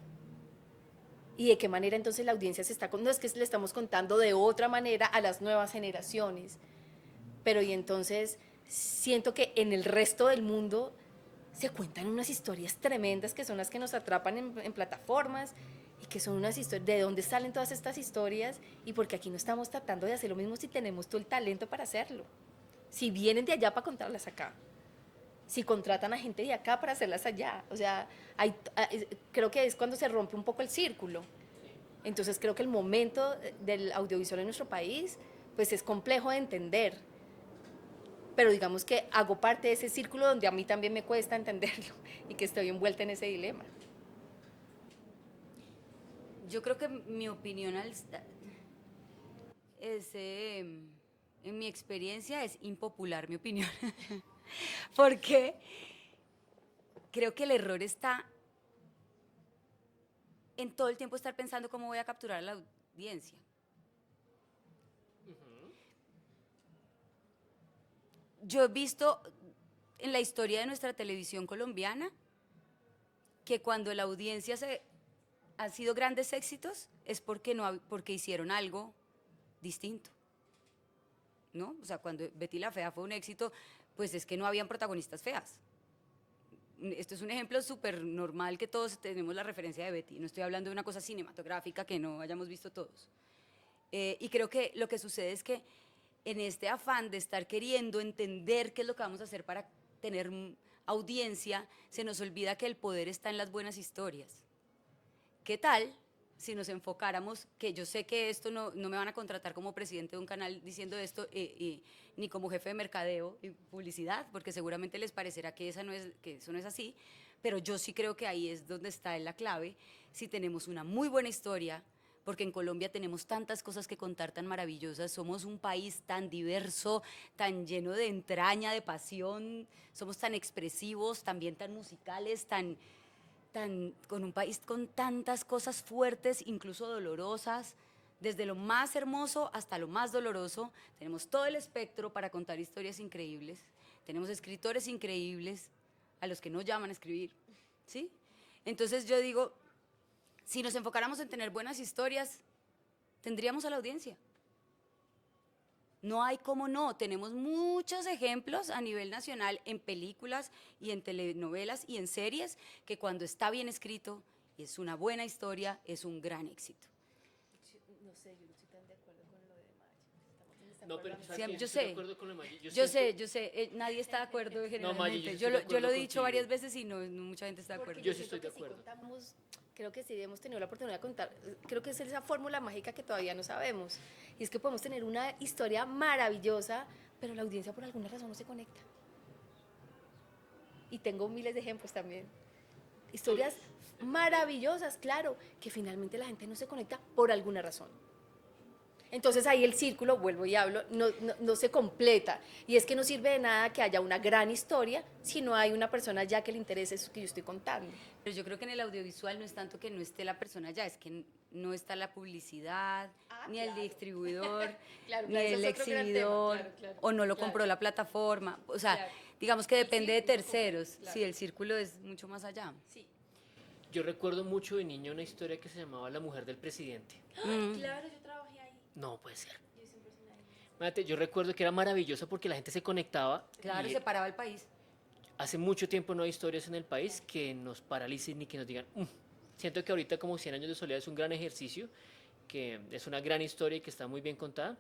C: Y de qué manera entonces la audiencia se está... No es que le estamos contando de otra manera a las nuevas generaciones, pero y entonces siento que en el resto del mundo se cuentan unas historias tremendas que son las que nos atrapan en plataformas y que son unas historias, ¿de dónde salen todas estas historias? Y porque aquí no estamos tratando de hacer lo mismo si tenemos todo el talento para hacerlo. Si vienen de allá para contarlas acá, si contratan a gente de acá para hacerlas allá, o sea, creo que es cuando se rompe un poco el círculo. Entonces creo que el momento del audiovisual en nuestro país pues es complejo de entender, pero digamos que hago parte de ese círculo donde a mí también me cuesta entenderlo y que estoy envuelta en ese dilema.
B: Yo creo que mi opinión en mi experiencia es impopular mi opinión, porque creo que el error está en todo el tiempo estar pensando cómo voy a capturar a la audiencia. Yo he visto en la historia de nuestra televisión colombiana que cuando la audiencia ha sido grandes éxitos es porque hicieron algo distinto, ¿no? O sea, cuando Betty la Fea fue un éxito, pues es que no habían protagonistas feas. Esto es un ejemplo súper normal que todos tenemos la referencia de Betty. No estoy hablando de una cosa cinematográfica que no hayamos visto todos. Y creo que lo que sucede es que en este afán de estar queriendo entender qué es lo que vamos a hacer para tener audiencia, se nos olvida que el poder está en las buenas historias. ¿Qué tal si nos enfocáramos, que yo sé que esto no me van a contratar como presidente de un canal diciendo esto, ni como jefe de mercadeo y publicidad, porque seguramente les parecerá que eso no es así, pero yo sí creo que ahí es donde está la clave, si tenemos una muy buena historia, porque en Colombia tenemos tantas cosas que contar tan maravillosas, somos un país tan diverso, tan lleno de entraña, de pasión, somos tan expresivos, también tan musicales, con un país con tantas cosas fuertes, incluso dolorosas, desde lo más hermoso hasta lo más doloroso, tenemos todo el espectro para contar historias increíbles, tenemos escritores increíbles a los que no llaman a escribir, ¿sí? Entonces yo digo, si nos enfocáramos en tener buenas historias, tendríamos a la audiencia. No hay cómo no, tenemos muchos ejemplos a nivel nacional en películas y en telenovelas y en series que cuando está bien escrito y es una buena historia, es un gran éxito.
C: No sé, yo no estoy tan de acuerdo con lo de Maya.
A: No, pero
B: Sí, yo
A: estoy
B: sé.
A: de acuerdo con lo de Maggi.
B: Yo sé, nadie está de acuerdo generalmente.
A: Maggi, yo estoy
B: yo
A: de
B: lo
A: acuerdo
B: he dicho
A: contigo.
B: varias veces y no mucha gente está de acuerdo.
A: Yo sí estoy de acuerdo.
C: Creo que sí hemos tenido la oportunidad de contar, creo que es esa fórmula mágica que todavía no sabemos, y es que podemos tener una historia maravillosa, pero la audiencia por alguna razón no se conecta. Y tengo miles de ejemplos también. Historias maravillosas, claro, que finalmente la gente no se conecta por alguna razón. Entonces ahí el círculo, vuelvo y hablo, no se completa. Y es que no sirve de nada que haya una gran historia si no hay una persona ya que le interese eso que yo estoy contando.
B: Pero yo creo que en el audiovisual no es tanto que no esté la persona ya, es que no está la publicidad, ni el distribuidor,
C: Claro,
B: ni
C: ese
B: el
C: es otro gran tema,
B: exhibidor,
C: claro,
B: o no lo
C: claro.
B: compró la plataforma. O sea,
C: Claro.
B: digamos que
C: El
B: depende de
C: círculo,
B: terceros.
C: claro.
B: Sí, el círculo es mucho más allá.
C: Sí.
A: Yo recuerdo mucho de niño una historia que se llamaba La mujer del presidente.
C: Claro, yo trabajé ahí.
A: No puede ser.
C: Yo hice un personaje.
A: Imagínate, yo recuerdo que era maravillosa porque la gente se conectaba.
B: Claro,
A: Y
B: separaba el país.
A: hace mucho tiempo no hay historias en el país que nos paralicen ni que nos digan, siento que ahorita como 100 años de soledad es un gran ejercicio, que es una gran historia y que está muy bien contada,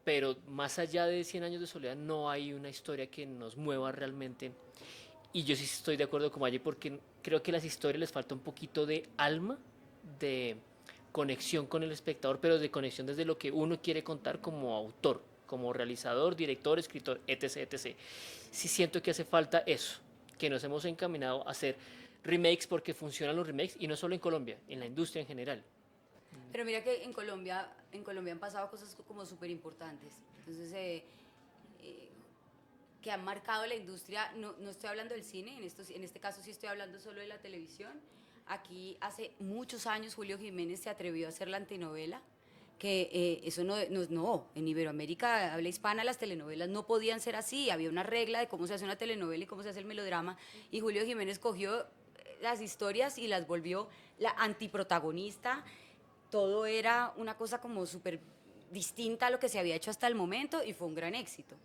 A: pero más allá de 100 años de soledad no hay una historia que nos mueva realmente. Y yo sí estoy de acuerdo con Valle porque creo que a las historias les falta un poquito de alma, de conexión con el espectador, pero de conexión desde lo que uno quiere contar como autor, como realizador, director, escritor, etc, etc. Sí siento que hace falta eso, que nos hemos encaminado a hacer remakes porque funcionan los remakes y no solo en Colombia, en la industria en general.
B: Pero mira que en Colombia han pasado cosas como súper importantes. Entonces, que han marcado la industria, no estoy hablando del cine, en este caso sí estoy hablando solo de la televisión. Aquí hace muchos años Julio Jiménez se atrevió a hacer la antinovela, que eso no, en Iberoamérica, habla hispana, las telenovelas no podían ser así, había una regla de cómo se hace una telenovela y cómo se hace el melodrama, y Julio Jiménez cogió las historias y las volvió la antiprotagonista, todo era una cosa como súper distinta a lo que se había hecho hasta el momento y fue un gran éxito.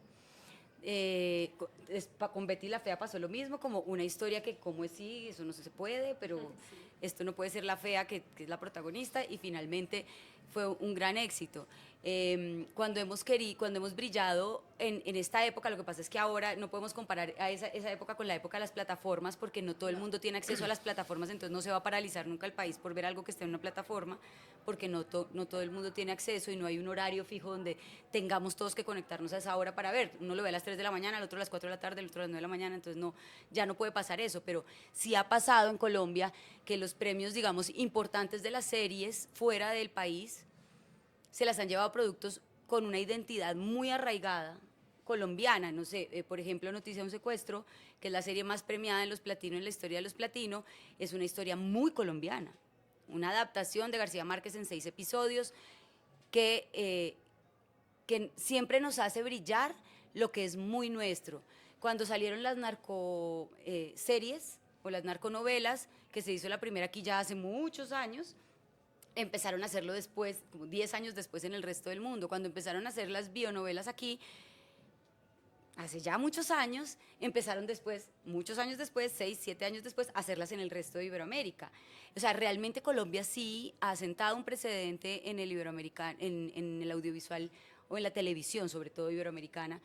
B: Con Betty la Fea pasó lo mismo, como una historia que como es sí, eso no se puede, pero esto no puede ser la fea que es la protagonista y finalmente fue un gran éxito. Cuando hemos brillado en esta época, lo que pasa es que ahora no podemos comparar a esa época con la época de las plataformas porque no todo el mundo tiene acceso a las plataformas, entonces no se va a paralizar nunca el país por ver algo que esté en una plataforma, porque no todo el mundo tiene acceso y no hay un horario fijo donde tengamos todos que conectarnos a esa hora para ver. Uno lo ve a las 3 de la mañana, el otro a las 4 de la tarde, el otro a las 9 de la mañana, entonces ya no puede pasar eso, pero sí ha pasado en Colombia que los premios, digamos, importantes de las series fuera del país se las han llevado productos con una identidad muy arraigada colombiana, no sé, por ejemplo, Noticia de un secuestro, que es la serie más premiada en los Platino, en la historia de los Platino, es una historia muy colombiana, una adaptación de García Márquez en 6 episodios que siempre nos hace brillar lo que es muy nuestro. Cuando salieron las narco series o las narconovelas, que se hizo la primera aquí ya hace muchos años, empezaron a hacerlo después, como 10 años después en el resto del mundo. Cuando empezaron a hacer las bionovelas aquí, hace ya muchos años, empezaron después, muchos años después, 6, 7 años después, a hacerlas en el resto de Iberoamérica. O sea, realmente Colombia sí ha sentado un precedente en el iberoamericano, en el audiovisual o en la televisión, sobre todo iberoamericana,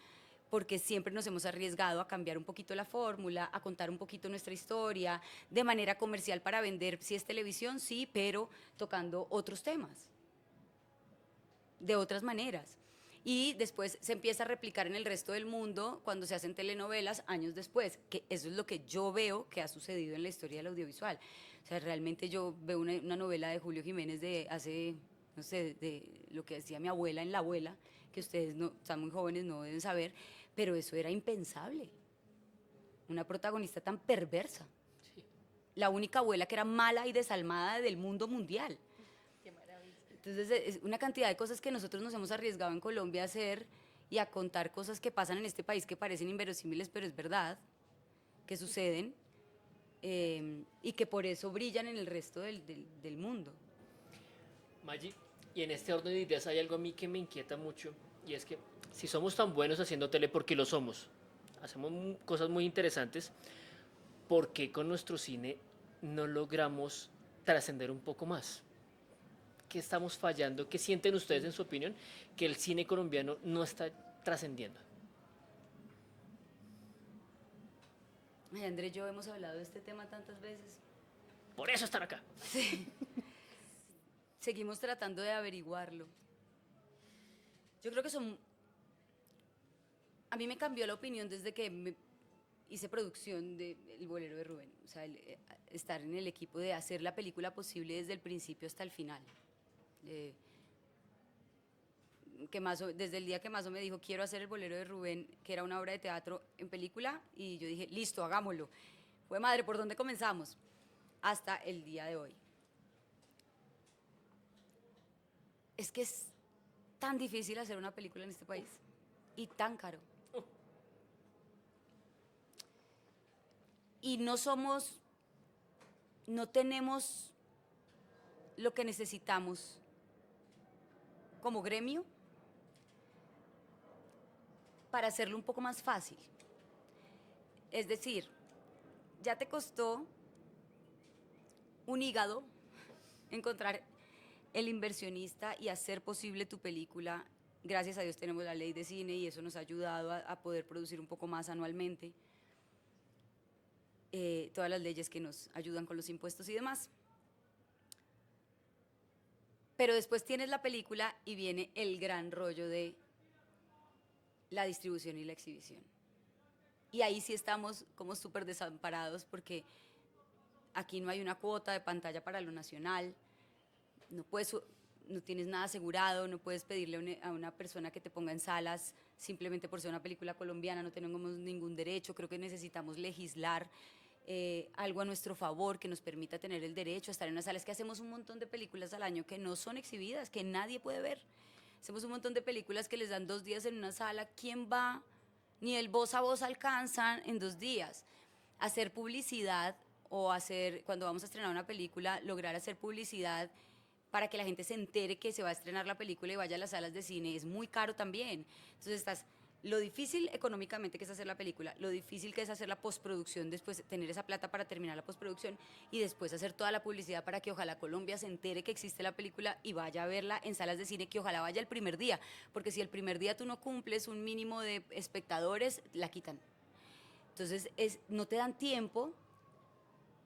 B: porque siempre nos hemos arriesgado a cambiar un poquito la fórmula, a contar un poquito nuestra historia, de manera comercial para vender, si es televisión, sí, pero tocando otros temas, de otras maneras. Y después se empieza a replicar en el resto del mundo cuando se hacen telenovelas años después, que eso es lo que yo veo que ha sucedido en la historia del audiovisual. O sea, realmente yo veo una novela de Julio Jiménez de hace, no sé, de lo que decía mi abuela en La Abuela, que ustedes no, están muy jóvenes, no deben saber, pero eso era impensable. Una protagonista tan perversa.
A: Sí.
B: La única abuela que era mala y desalmada del mundo mundial.
C: Qué maravilla.
B: Entonces, es una cantidad de cosas que nosotros nos hemos arriesgado en Colombia a hacer y a contar cosas que pasan en este país que parecen inverosímiles, pero es verdad, que suceden y que por eso brillan en el resto del mundo.
A: Maggi, y en este orden de ideas hay algo a mí que me inquieta mucho, y es que si somos tan buenos haciendo tele, porque lo somos, hacemos cosas muy interesantes, ¿por qué con nuestro cine no logramos trascender un poco más? ¿Qué estamos fallando? ¿Qué sienten ustedes en su opinión que el cine colombiano no está trascendiendo?
B: Ay, Andrés, yo hemos hablado de este tema tantas veces.
A: Por eso están acá.
B: Sí. Seguimos tratando de averiguarlo. Yo creo que a mí me cambió la opinión desde que hice producción de El Bolero de Rubén. O sea, estar en el equipo de hacer la película posible desde el principio hasta el final. desde el día que Mazo me dijo, quiero hacer El bolero de Rubén, que era una obra de teatro en película, y yo dije, listo, hagámoslo. Fue madre, ¿por dónde comenzamos? Hasta el día de hoy. Es que es tan difícil hacer una película en este país y tan caro. Y no tenemos lo que necesitamos como gremio para hacerlo un poco más fácil. Es decir, ya te costó un hígado encontrar el inversionista y hacer posible tu película. Gracias a Dios tenemos la ley de cine y eso nos ha ayudado a poder producir un poco más anualmente. Todas las leyes que nos ayudan con los impuestos y demás. Pero después tienes la película y viene el gran rollo de la distribución y la exhibición. Y ahí sí estamos como súper desamparados porque aquí no hay una cuota de pantalla para lo nacional, no tienes nada asegurado, no puedes pedirle a una persona que te ponga en salas simplemente por ser una película colombiana, no tenemos ningún derecho, creo que necesitamos legislar algo a nuestro favor que nos permita tener el derecho a estar en una sala. Es que hacemos un montón de películas al año que no son exhibidas, que nadie puede ver. Hacemos un montón de películas que les dan 2 días en una sala. ¿Quién va? Ni el voz a voz alcanzan en 2 días. Hacer publicidad o cuando vamos a estrenar una película, lograr hacer publicidad para que la gente se entere que se va a estrenar la película y vaya a las salas de cine es muy caro también. Entonces lo difícil económicamente que es hacer la película, lo difícil que es hacer la postproducción, después tener esa plata para terminar la postproducción y después hacer toda la publicidad para que ojalá Colombia se entere que existe la película y vaya a verla en salas de cine, que ojalá vaya el primer día, porque si el primer día tú no cumples un mínimo de espectadores, la quitan. Entonces no te dan tiempo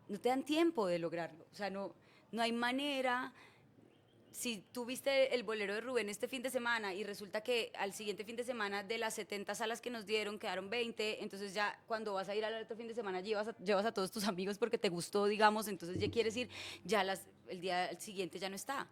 B: de lograrlo, o sea, no hay manera. Si tú viste El bolero de Rubén este fin de semana y resulta que al siguiente fin de semana de las 70 salas que nos dieron quedaron 20, entonces ya cuando vas a ir al otro fin de semana llevas a todos tus amigos porque te gustó, digamos, entonces ya quieres ir, el día siguiente ya no está.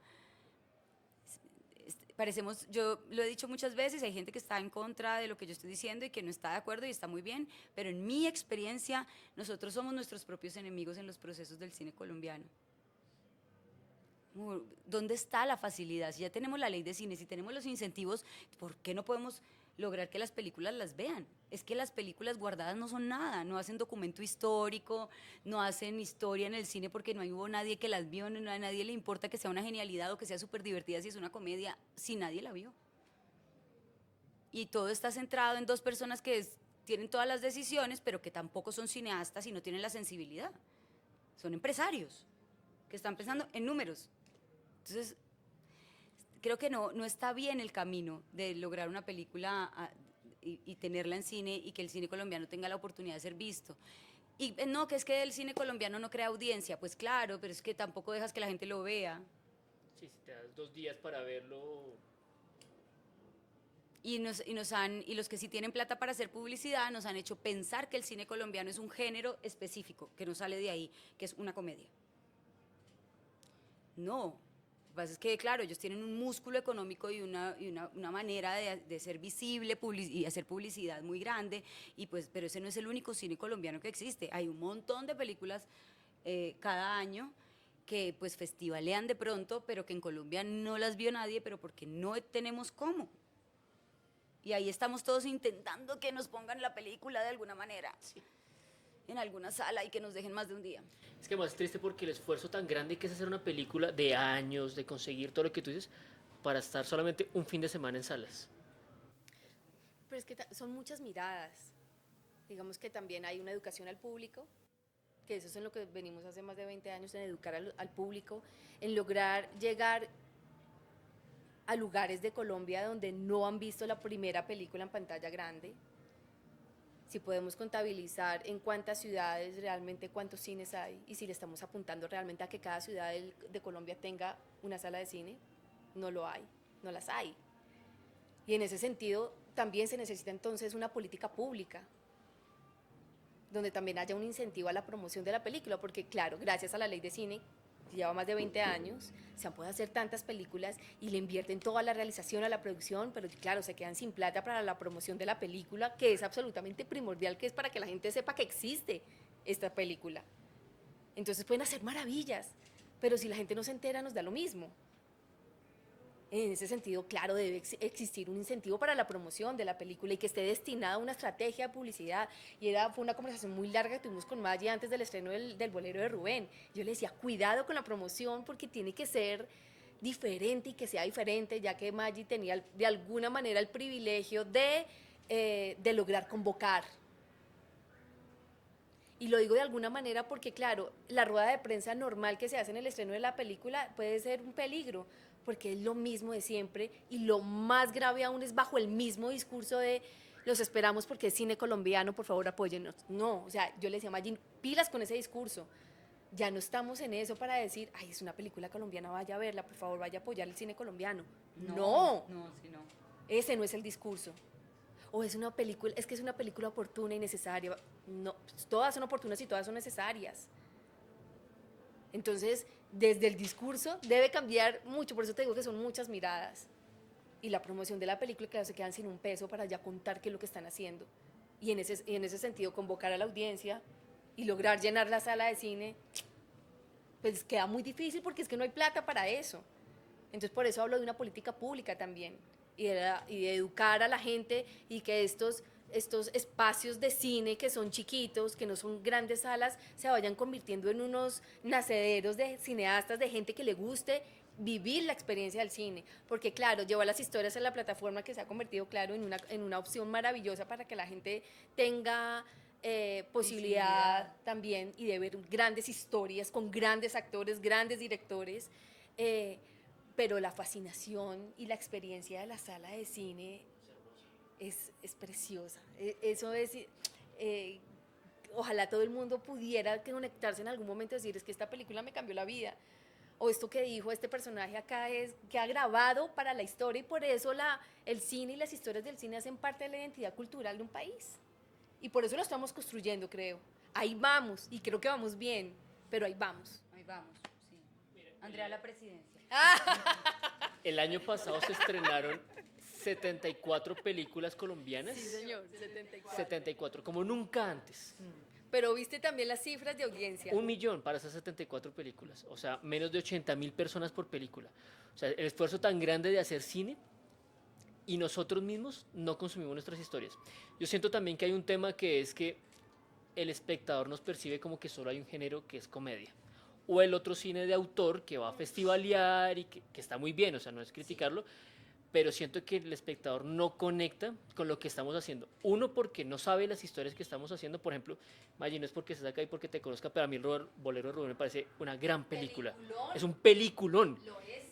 B: Yo lo he dicho muchas veces, hay gente que está en contra de lo que yo estoy diciendo y que no está de acuerdo y está muy bien, pero en mi experiencia nosotros somos nuestros propios enemigos en los procesos del cine colombiano. ¿Dónde está la facilidad? Si ya tenemos la ley de cine, si tenemos los incentivos, ¿por qué no podemos lograr que las películas las vean? Es que las películas guardadas no son nada, no hacen documento histórico, no hacen historia en el cine porque no hubo nadie que las vio, a nadie le importa que sea una genialidad o que sea súper divertida si es una comedia, si nadie la vio. Y todo está centrado en 2 personas que tienen todas las decisiones, pero que tampoco son cineastas y no tienen la sensibilidad. Son empresarios que están pensando en números. Entonces, creo que no está bien el camino de lograr una película y tenerla en cine y que el cine colombiano tenga la oportunidad de ser visto. Y no, que es que el cine colombiano no crea audiencia, pues claro, pero es que tampoco dejas que la gente lo vea.
A: Sí, si te das 2 días para verlo.
B: Y los que sí tienen plata para hacer publicidad nos han hecho pensar que el cine colombiano es un género específico, que no sale de ahí, que es una comedia. No, lo que pasa es que, claro, ellos tienen un músculo económico y una manera de ser visible y hacer publicidad muy grande, pero ese no es el único cine colombiano que existe. Hay un montón de películas cada año que pues festivalean de pronto, pero que en Colombia no las vio nadie, pero porque no tenemos cómo. Y ahí estamos todos intentando que nos pongan la película de alguna manera. Sí. En alguna sala y que nos dejen más de un día.
A: Es que más es triste porque el esfuerzo tan grande que es hacer una película de años, de conseguir todo lo que tú dices, para estar solamente un fin de semana en salas.
C: Pero es que son muchas miradas. Digamos que también hay una educación al público, que eso es en lo que venimos hace más de 20 años, en educar al público, en lograr llegar a lugares de Colombia donde no han visto la primera película en pantalla grande. Si podemos contabilizar en cuántas ciudades realmente, cuántos cines hay y si le estamos apuntando realmente a que cada ciudad de Colombia tenga una sala de cine, no lo hay, no las hay. Y en ese sentido también se necesita entonces una política pública donde también haya un incentivo a la promoción de la película, porque claro, gracias a la ley de cine lleva más de 20 años, se han podido hacer tantas películas y le invierten toda la realización a la producción, pero claro, se quedan sin plata para la promoción de la película, que es absolutamente primordial, que es para que la gente sepa que existe esta película. Entonces pueden hacer maravillas, pero si la gente no se entera nos da lo mismo. En ese sentido, claro, debe existir un incentivo para la promoción de la película y que esté destinada a una estrategia de publicidad. Y fue una conversación muy larga que tuvimos con Maggie antes del estreno del Bolero de Rubén. Yo le decía, cuidado con la promoción porque tiene que ser diferente y que sea diferente, ya que Maggie tenía de alguna manera el privilegio de lograr convocar. Y lo digo de alguna manera porque, claro, la rueda de prensa normal que se hace en el estreno de la película puede ser un peligro, porque es lo mismo de siempre y lo más grave aún es bajo el mismo discurso de los esperamos porque es cine colombiano, por favor apóyennos. No, o sea, yo le decía a Maggi, pilas con ese discurso. Ya no estamos en eso para decir, ay, es una película colombiana, vaya a verla, por favor, vaya a apoyar el cine colombiano. No,
B: Sí, no.
C: ese no es el discurso. O es una película, es que es una película oportuna y necesaria. No, todas son oportunas y todas son necesarias. Entonces, desde el discurso debe cambiar mucho, por eso te digo que son muchas miradas. Y la promoción de la película, claro, se quedan sin un peso para ya contar qué es lo que están haciendo. Y en ese sentido, convocar a la audiencia y lograr llenar la sala de cine, pues queda muy difícil porque es que no hay plata para eso. Entonces, por eso hablo de una política pública también y de educar a la gente y que estos espacios de cine que son chiquitos, que no son grandes salas, se vayan convirtiendo en unos nacederos de cineastas, de gente que le guste vivir la experiencia del cine, porque claro, lleva las historias en la plataforma que se ha convertido, claro, en una opción maravillosa para que la gente tenga posibilidad también y de ver grandes historias con grandes actores, grandes directores, pero la fascinación y la experiencia de la sala de cine es preciosa. Eso es, ojalá todo el mundo pudiera conectarse en algún momento y decir, es que esta película me cambió la vida, o esto que dijo este personaje acá que ha grabado para la historia, y por eso el cine y las historias del cine hacen parte de la identidad cultural de un país. Y por eso lo estamos construyendo, creo. Ahí vamos, y creo que vamos bien, pero ahí vamos.
B: Ahí vamos, sí. Andrea, la presidencia.
A: El año pasado se estrenaron 74 películas colombianas.
C: Sí, señor, 74.
A: 74, como nunca antes.
C: Pero viste también las cifras de audiencia.
A: 1 millón para esas 74 películas. O sea, menos de 80.000 personas por película. O sea, el esfuerzo tan grande de hacer cine y nosotros mismos no consumimos nuestras historias. Yo siento también que hay un tema que es que el espectador nos percibe como que solo hay un género que es comedia. O el otro cine de autor que va a festivalear y que está muy bien, o sea, no es criticarlo, pero siento que el espectador no conecta con lo que estamos haciendo. Uno, porque no sabe las historias que estamos haciendo. Por ejemplo, Maggi, no es porque estés acá y porque te conozca, pero a mí el Bolero de Rubén me parece una gran película.
C: Peliculón.
A: Es un peliculón.
C: Lo es.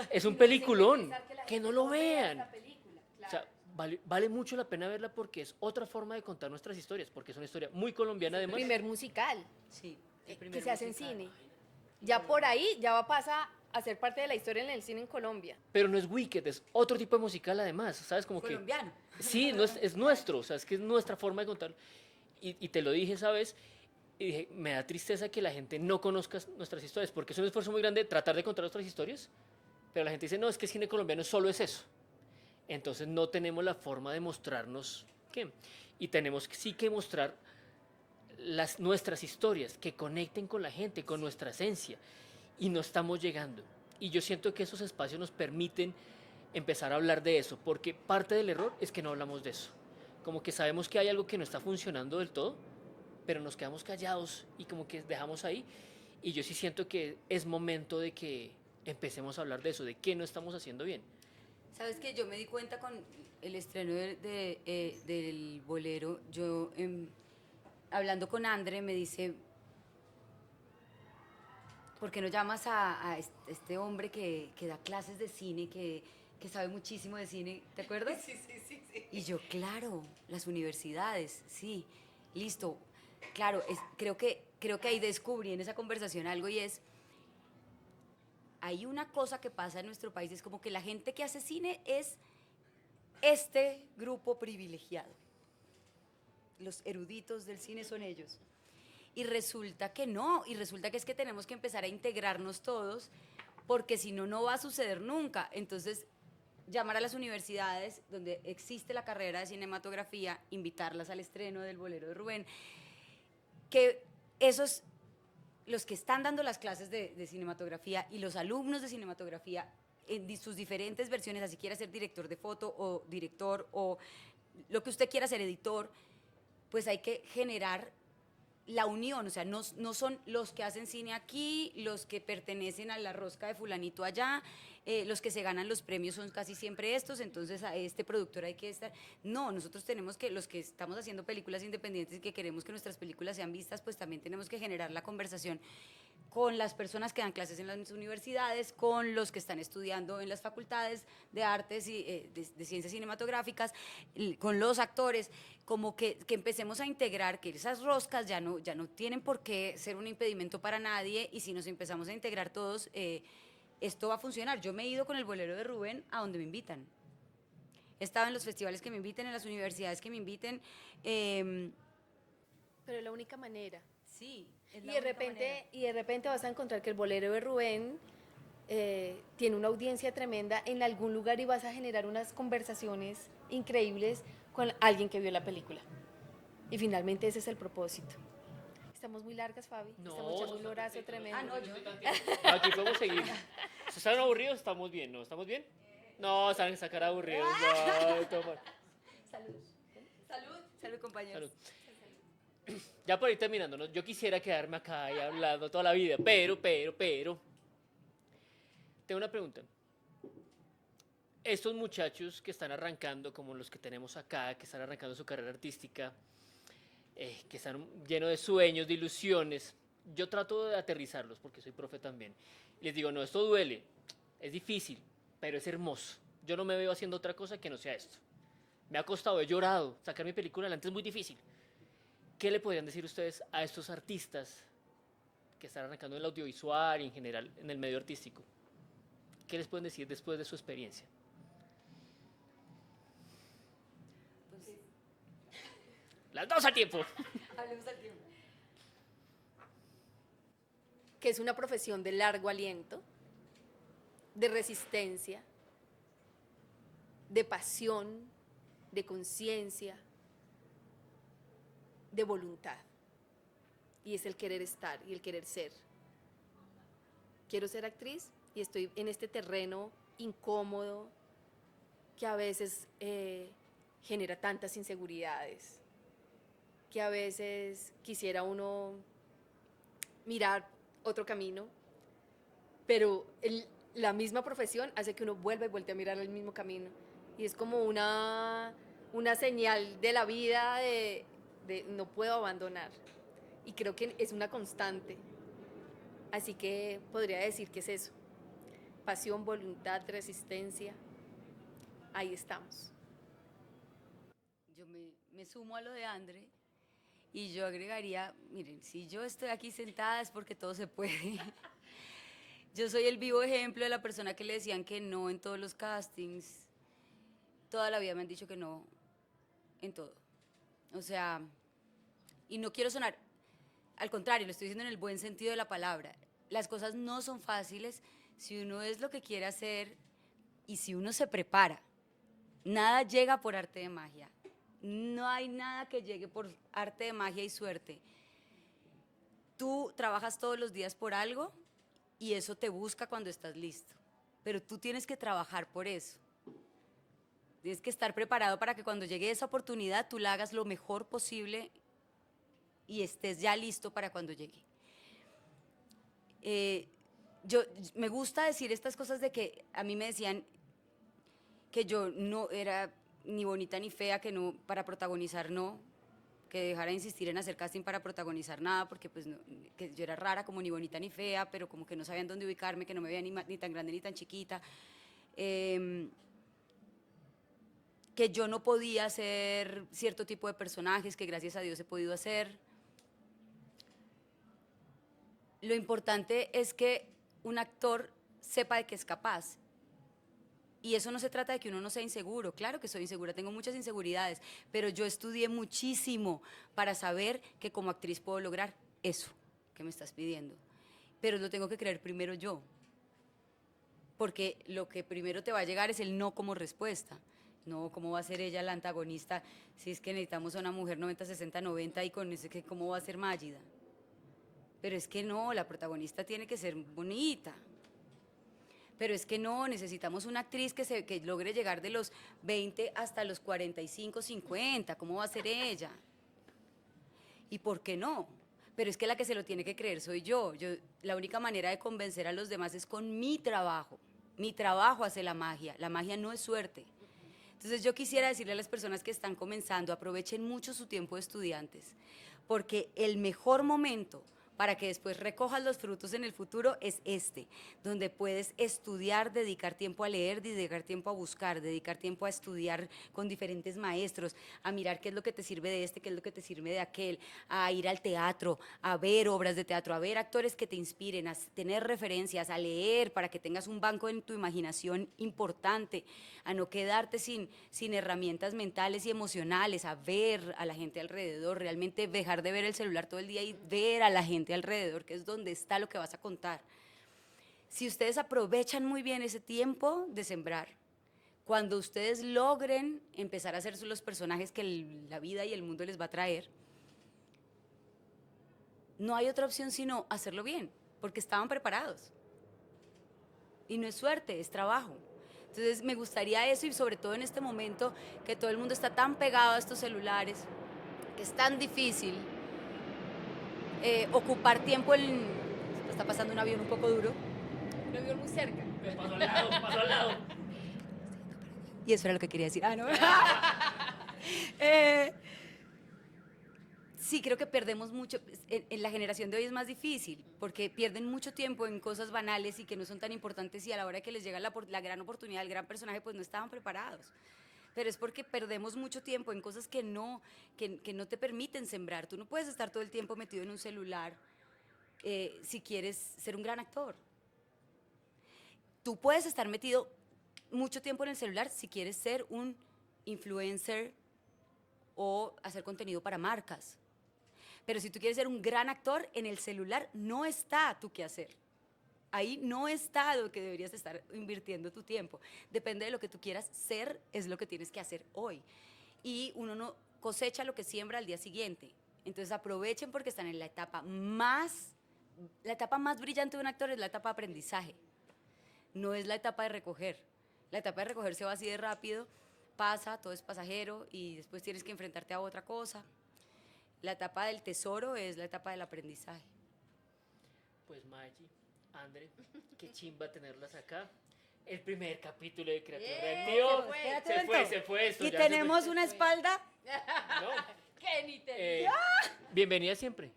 A: Es un
C: Y no
A: peliculón.
C: sé qué pensar la
A: Que
C: gente
A: no lo
C: vea
A: vean.
C: esta película,
A: O sea,
C: claro.
A: vale mucho la pena verla porque es otra forma de contar nuestras historias, porque es una historia muy colombiana además.
C: Primer musical
B: Sí,
C: que se hace en cine. Ya por ahí ya pasa a ser parte de la historia en el cine en Colombia.
A: Pero no es Wicked, es otro tipo de musical además, ¿sabes? Como
B: colombiano.
A: que... Sí, no es nuestro, o sea, es que es nuestra forma de contarlo. Y te lo dije, ¿sabes? Y dije, me da tristeza que la gente no conozca nuestras historias, porque es un esfuerzo muy grande tratar de contar nuestras historias, pero la gente dice, no, es que el cine colombiano solo es eso. Entonces no tenemos la forma de mostrarnos qué. Y tenemos sí que mostrar nuestras historias, que conecten con la gente, con nuestra esencia. Y no estamos llegando. Y yo siento que esos espacios nos permiten empezar a hablar de eso, porque parte del error es que no hablamos de eso. Como que sabemos que hay algo que no está funcionando del todo, pero nos quedamos callados y como que dejamos ahí. Y yo sí siento que es momento de que empecemos a hablar de eso, de qué no estamos haciendo bien.
B: Sabes que yo me di cuenta con el estreno del Bolero, hablando con André me dice, ¿por qué no llamas a este hombre que da clases de cine, que sabe muchísimo de cine? ¿Te acuerdas?
C: Sí.
B: Y yo, claro, las universidades, sí, listo. Claro, creo que ahí descubrí en esa conversación algo y es, hay una cosa que pasa en nuestro país, es como que la gente que hace cine es este grupo privilegiado. Los eruditos del cine son ellos. Y resulta que no, y resulta que es que tenemos que empezar a integrarnos todos, porque si no, no va a suceder nunca. Entonces, llamar a las universidades donde existe la carrera de cinematografía, invitarlas al estreno del Bolero de Rubén, que esos, los que están dando las clases de cinematografía y los alumnos de cinematografía, en sus diferentes versiones, así quiera ser director de foto o director o lo que usted quiera ser, editor, pues hay que generar la unión, o sea, no son los que hacen cine aquí, los que pertenecen a la rosca de fulanito allá, los que se ganan los premios son casi siempre estos, entonces a este productor hay que estar. No, nosotros tenemos que, los que estamos haciendo películas independientes y que queremos que nuestras películas sean vistas, pues también tenemos que generar la conversación con las personas que dan clases en las universidades, con los que están estudiando en las facultades de artes y de ciencias cinematográficas, con los actores, como que empecemos a integrar que esas roscas ya no tienen por qué ser un impedimento para nadie, y si nos empezamos a integrar todos, esto va a funcionar. Yo me he ido con el Bolero de Rubén a donde me invitan. He estado en los festivales que me inviten, en las universidades que me inviten.
C: Pero es la única manera.
B: Sí.
C: Y de repente vas a encontrar que el Bolero de Rubén tiene una audiencia tremenda en algún lugar y vas a generar unas conversaciones increíbles con alguien que vio la película. Y finalmente ese es el propósito. Estamos muy largas, Fabi.
A: No,
C: Estamos echando un lorazo tremendo.
B: no, yo.
A: Aquí podemos seguir. Si están aburridos, estamos bien, ¿no? ¿Estamos bien? No, están en sacar aburridos. No, toma.
B: Salud, compañeros.
A: Salud. Ya por ahí terminando, ¿no? Yo quisiera quedarme acá y hablando toda la vida, pero. Tengo una pregunta. Estos muchachos que están arrancando, como los que tenemos acá, que están arrancando su carrera artística, que están llenos de sueños, de ilusiones, yo trato de aterrizarlos, porque soy profe también. Y les digo, no, esto duele, es difícil, pero es hermoso. Yo no me veo haciendo otra cosa que no sea esto. Me ha costado, he llorado, sacar mi película adelante es muy difícil. ¿Qué le podrían decir ustedes a estos artistas que están arrancando en el audiovisual y en general en el medio artístico? ¿Qué les pueden decir después de su experiencia? Las dos a tiempo.
B: Hablemos al tiempo.
C: Que es una profesión de largo aliento, de resistencia, de pasión, de conciencia, de voluntad. Y es el querer estar y el querer ser. Quiero ser actriz y estoy en este terreno incómodo que a veces genera tantas inseguridades, que a veces quisiera uno mirar otro camino, pero la misma profesión hace que uno vuelva y vuelva a mirar el mismo camino. Y es como una señal de la vida de no puedo abandonar. Y creo que es una constante. Así que podría decir que es eso. Pasión, voluntad, resistencia. Ahí estamos.
B: Yo me sumo a lo de Andre y yo agregaría, miren, si yo estoy aquí sentada es porque todo se puede. Yo soy el vivo ejemplo de la persona que le decían que no en todos los castings. Toda la vida me han dicho que no en todo. O sea, y no quiero sonar, al contrario, lo estoy diciendo en el buen sentido de la palabra. Las cosas no son fáciles si uno es lo que quiere hacer y si uno se prepara. Nada llega por arte de magia. No hay nada que llegue por arte de magia y suerte. Tú trabajas todos los días por algo y eso te busca cuando estás listo. Pero tú tienes que trabajar por eso. Tienes que estar preparado para que cuando llegue esa oportunidad tú la hagas lo mejor posible y estés ya listo para cuando llegue. Yo me gusta decir estas cosas de que a mí me decían que yo no era ni bonita ni fea, que no, para protagonizar no, que dejara de insistir en hacer casting para protagonizar nada, porque pues no, que yo era rara como ni bonita ni fea, pero como que no sabían dónde ubicarme, que no me veían ni tan grande ni tan chiquita, que yo no podía hacer cierto tipo de personajes que gracias a Dios he podido hacer. Lo importante es que un actor sepa de qué es capaz. Y eso no se trata de que uno no sea inseguro. Claro que soy insegura, tengo muchas inseguridades, pero yo estudié muchísimo para saber que como actriz puedo lograr eso que me estás pidiendo, pero lo tengo que creer primero yo, porque lo que primero te va a llegar es el no como respuesta. No, ¿cómo va a ser ella la antagonista si es que necesitamos a una mujer 90, 60, 90 y con ese que cómo va a ser Mágida? Pero es que no, la protagonista tiene que ser bonita. Pero es que no, necesitamos una actriz que logre llegar de los 20 hasta los 45, 50. ¿Cómo va a ser ella? ¿Y por qué no? Pero es que la que se lo tiene que creer soy yo. La única manera de convencer a los demás es con mi trabajo. Mi trabajo hace la magia no es suerte. Entonces yo quisiera decirle a las personas que están comenzando, aprovechen mucho su tiempo de estudiantes, porque el mejor momento para que después recojas los frutos en el futuro es este, donde puedes estudiar, dedicar tiempo a leer, dedicar tiempo a buscar, dedicar tiempo a estudiar con diferentes maestros, a mirar qué es lo que te sirve de este, qué es lo que te sirve de aquel, a ir al teatro, a ver obras de teatro, a ver actores que te inspiren, a tener referencias, a leer para que tengas un banco en tu imaginación importante, a no quedarte sin herramientas mentales y emocionales, a ver a la gente alrededor, realmente dejar de ver el celular todo el día y ver a la gente alrededor, que es donde está lo que vas a contar. Si ustedes aprovechan muy bien ese tiempo de sembrar, cuando ustedes logren empezar a ser los personajes que la vida y el mundo les va a traer, no hay otra opción sino hacerlo bien, porque estaban preparados. Y no es suerte, es trabajo. Entonces me gustaría eso, y sobre todo en este momento que todo el mundo está tan pegado a estos celulares, que es tan difícil ocupar tiempo está pasando un avión un poco duro.
C: Un avión muy cerca.
A: Pasó al lado.
B: Y eso era lo que quería decir. ¿No? Sí, creo que perdemos mucho. En la generación de hoy es más difícil, porque pierden mucho tiempo en cosas banales y que no son tan importantes, y a la hora que les llega la gran oportunidad, el gran personaje, pues no estaban preparados. Pero es porque perdemos mucho tiempo en cosas que no te permiten sembrar. Tú no puedes estar todo el tiempo metido en un celular si quieres ser un gran actor. Tú puedes estar metido mucho tiempo en el celular si quieres ser un influencer o hacer contenido para marcas. Pero si tú quieres ser un gran actor, en el celular no está tu quehacer. Ahí no está lo que deberías estar invirtiendo tu tiempo. Depende de lo que tú quieras ser, es lo que tienes que hacer hoy. Y uno no cosecha lo que siembra al día siguiente. Entonces aprovechen, porque están en la etapa más brillante de un actor es la etapa de aprendizaje. No es la etapa de recoger. La etapa de recoger se va así de rápido, pasa, todo es pasajero y después tienes que enfrentarte a otra cosa. La etapa del tesoro es la etapa del aprendizaje.
A: Pues Maggi, André, qué chimba tenerlas acá. El primer capítulo de Creativo Reactivo. Se fue esto.
B: Y tenemos una espalda.
A: No.
C: ¿Qué ni te
A: Bienvenida siempre.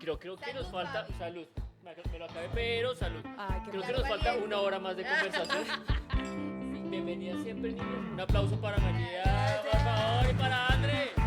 A: Creo que nos falta salud. Me lo acabé, pero salud.
B: Ay, qué
A: Creo que nos falta una hora más de conversación. Bienvenida siempre, niños. Un aplauso para Maggi, por favor, y para André.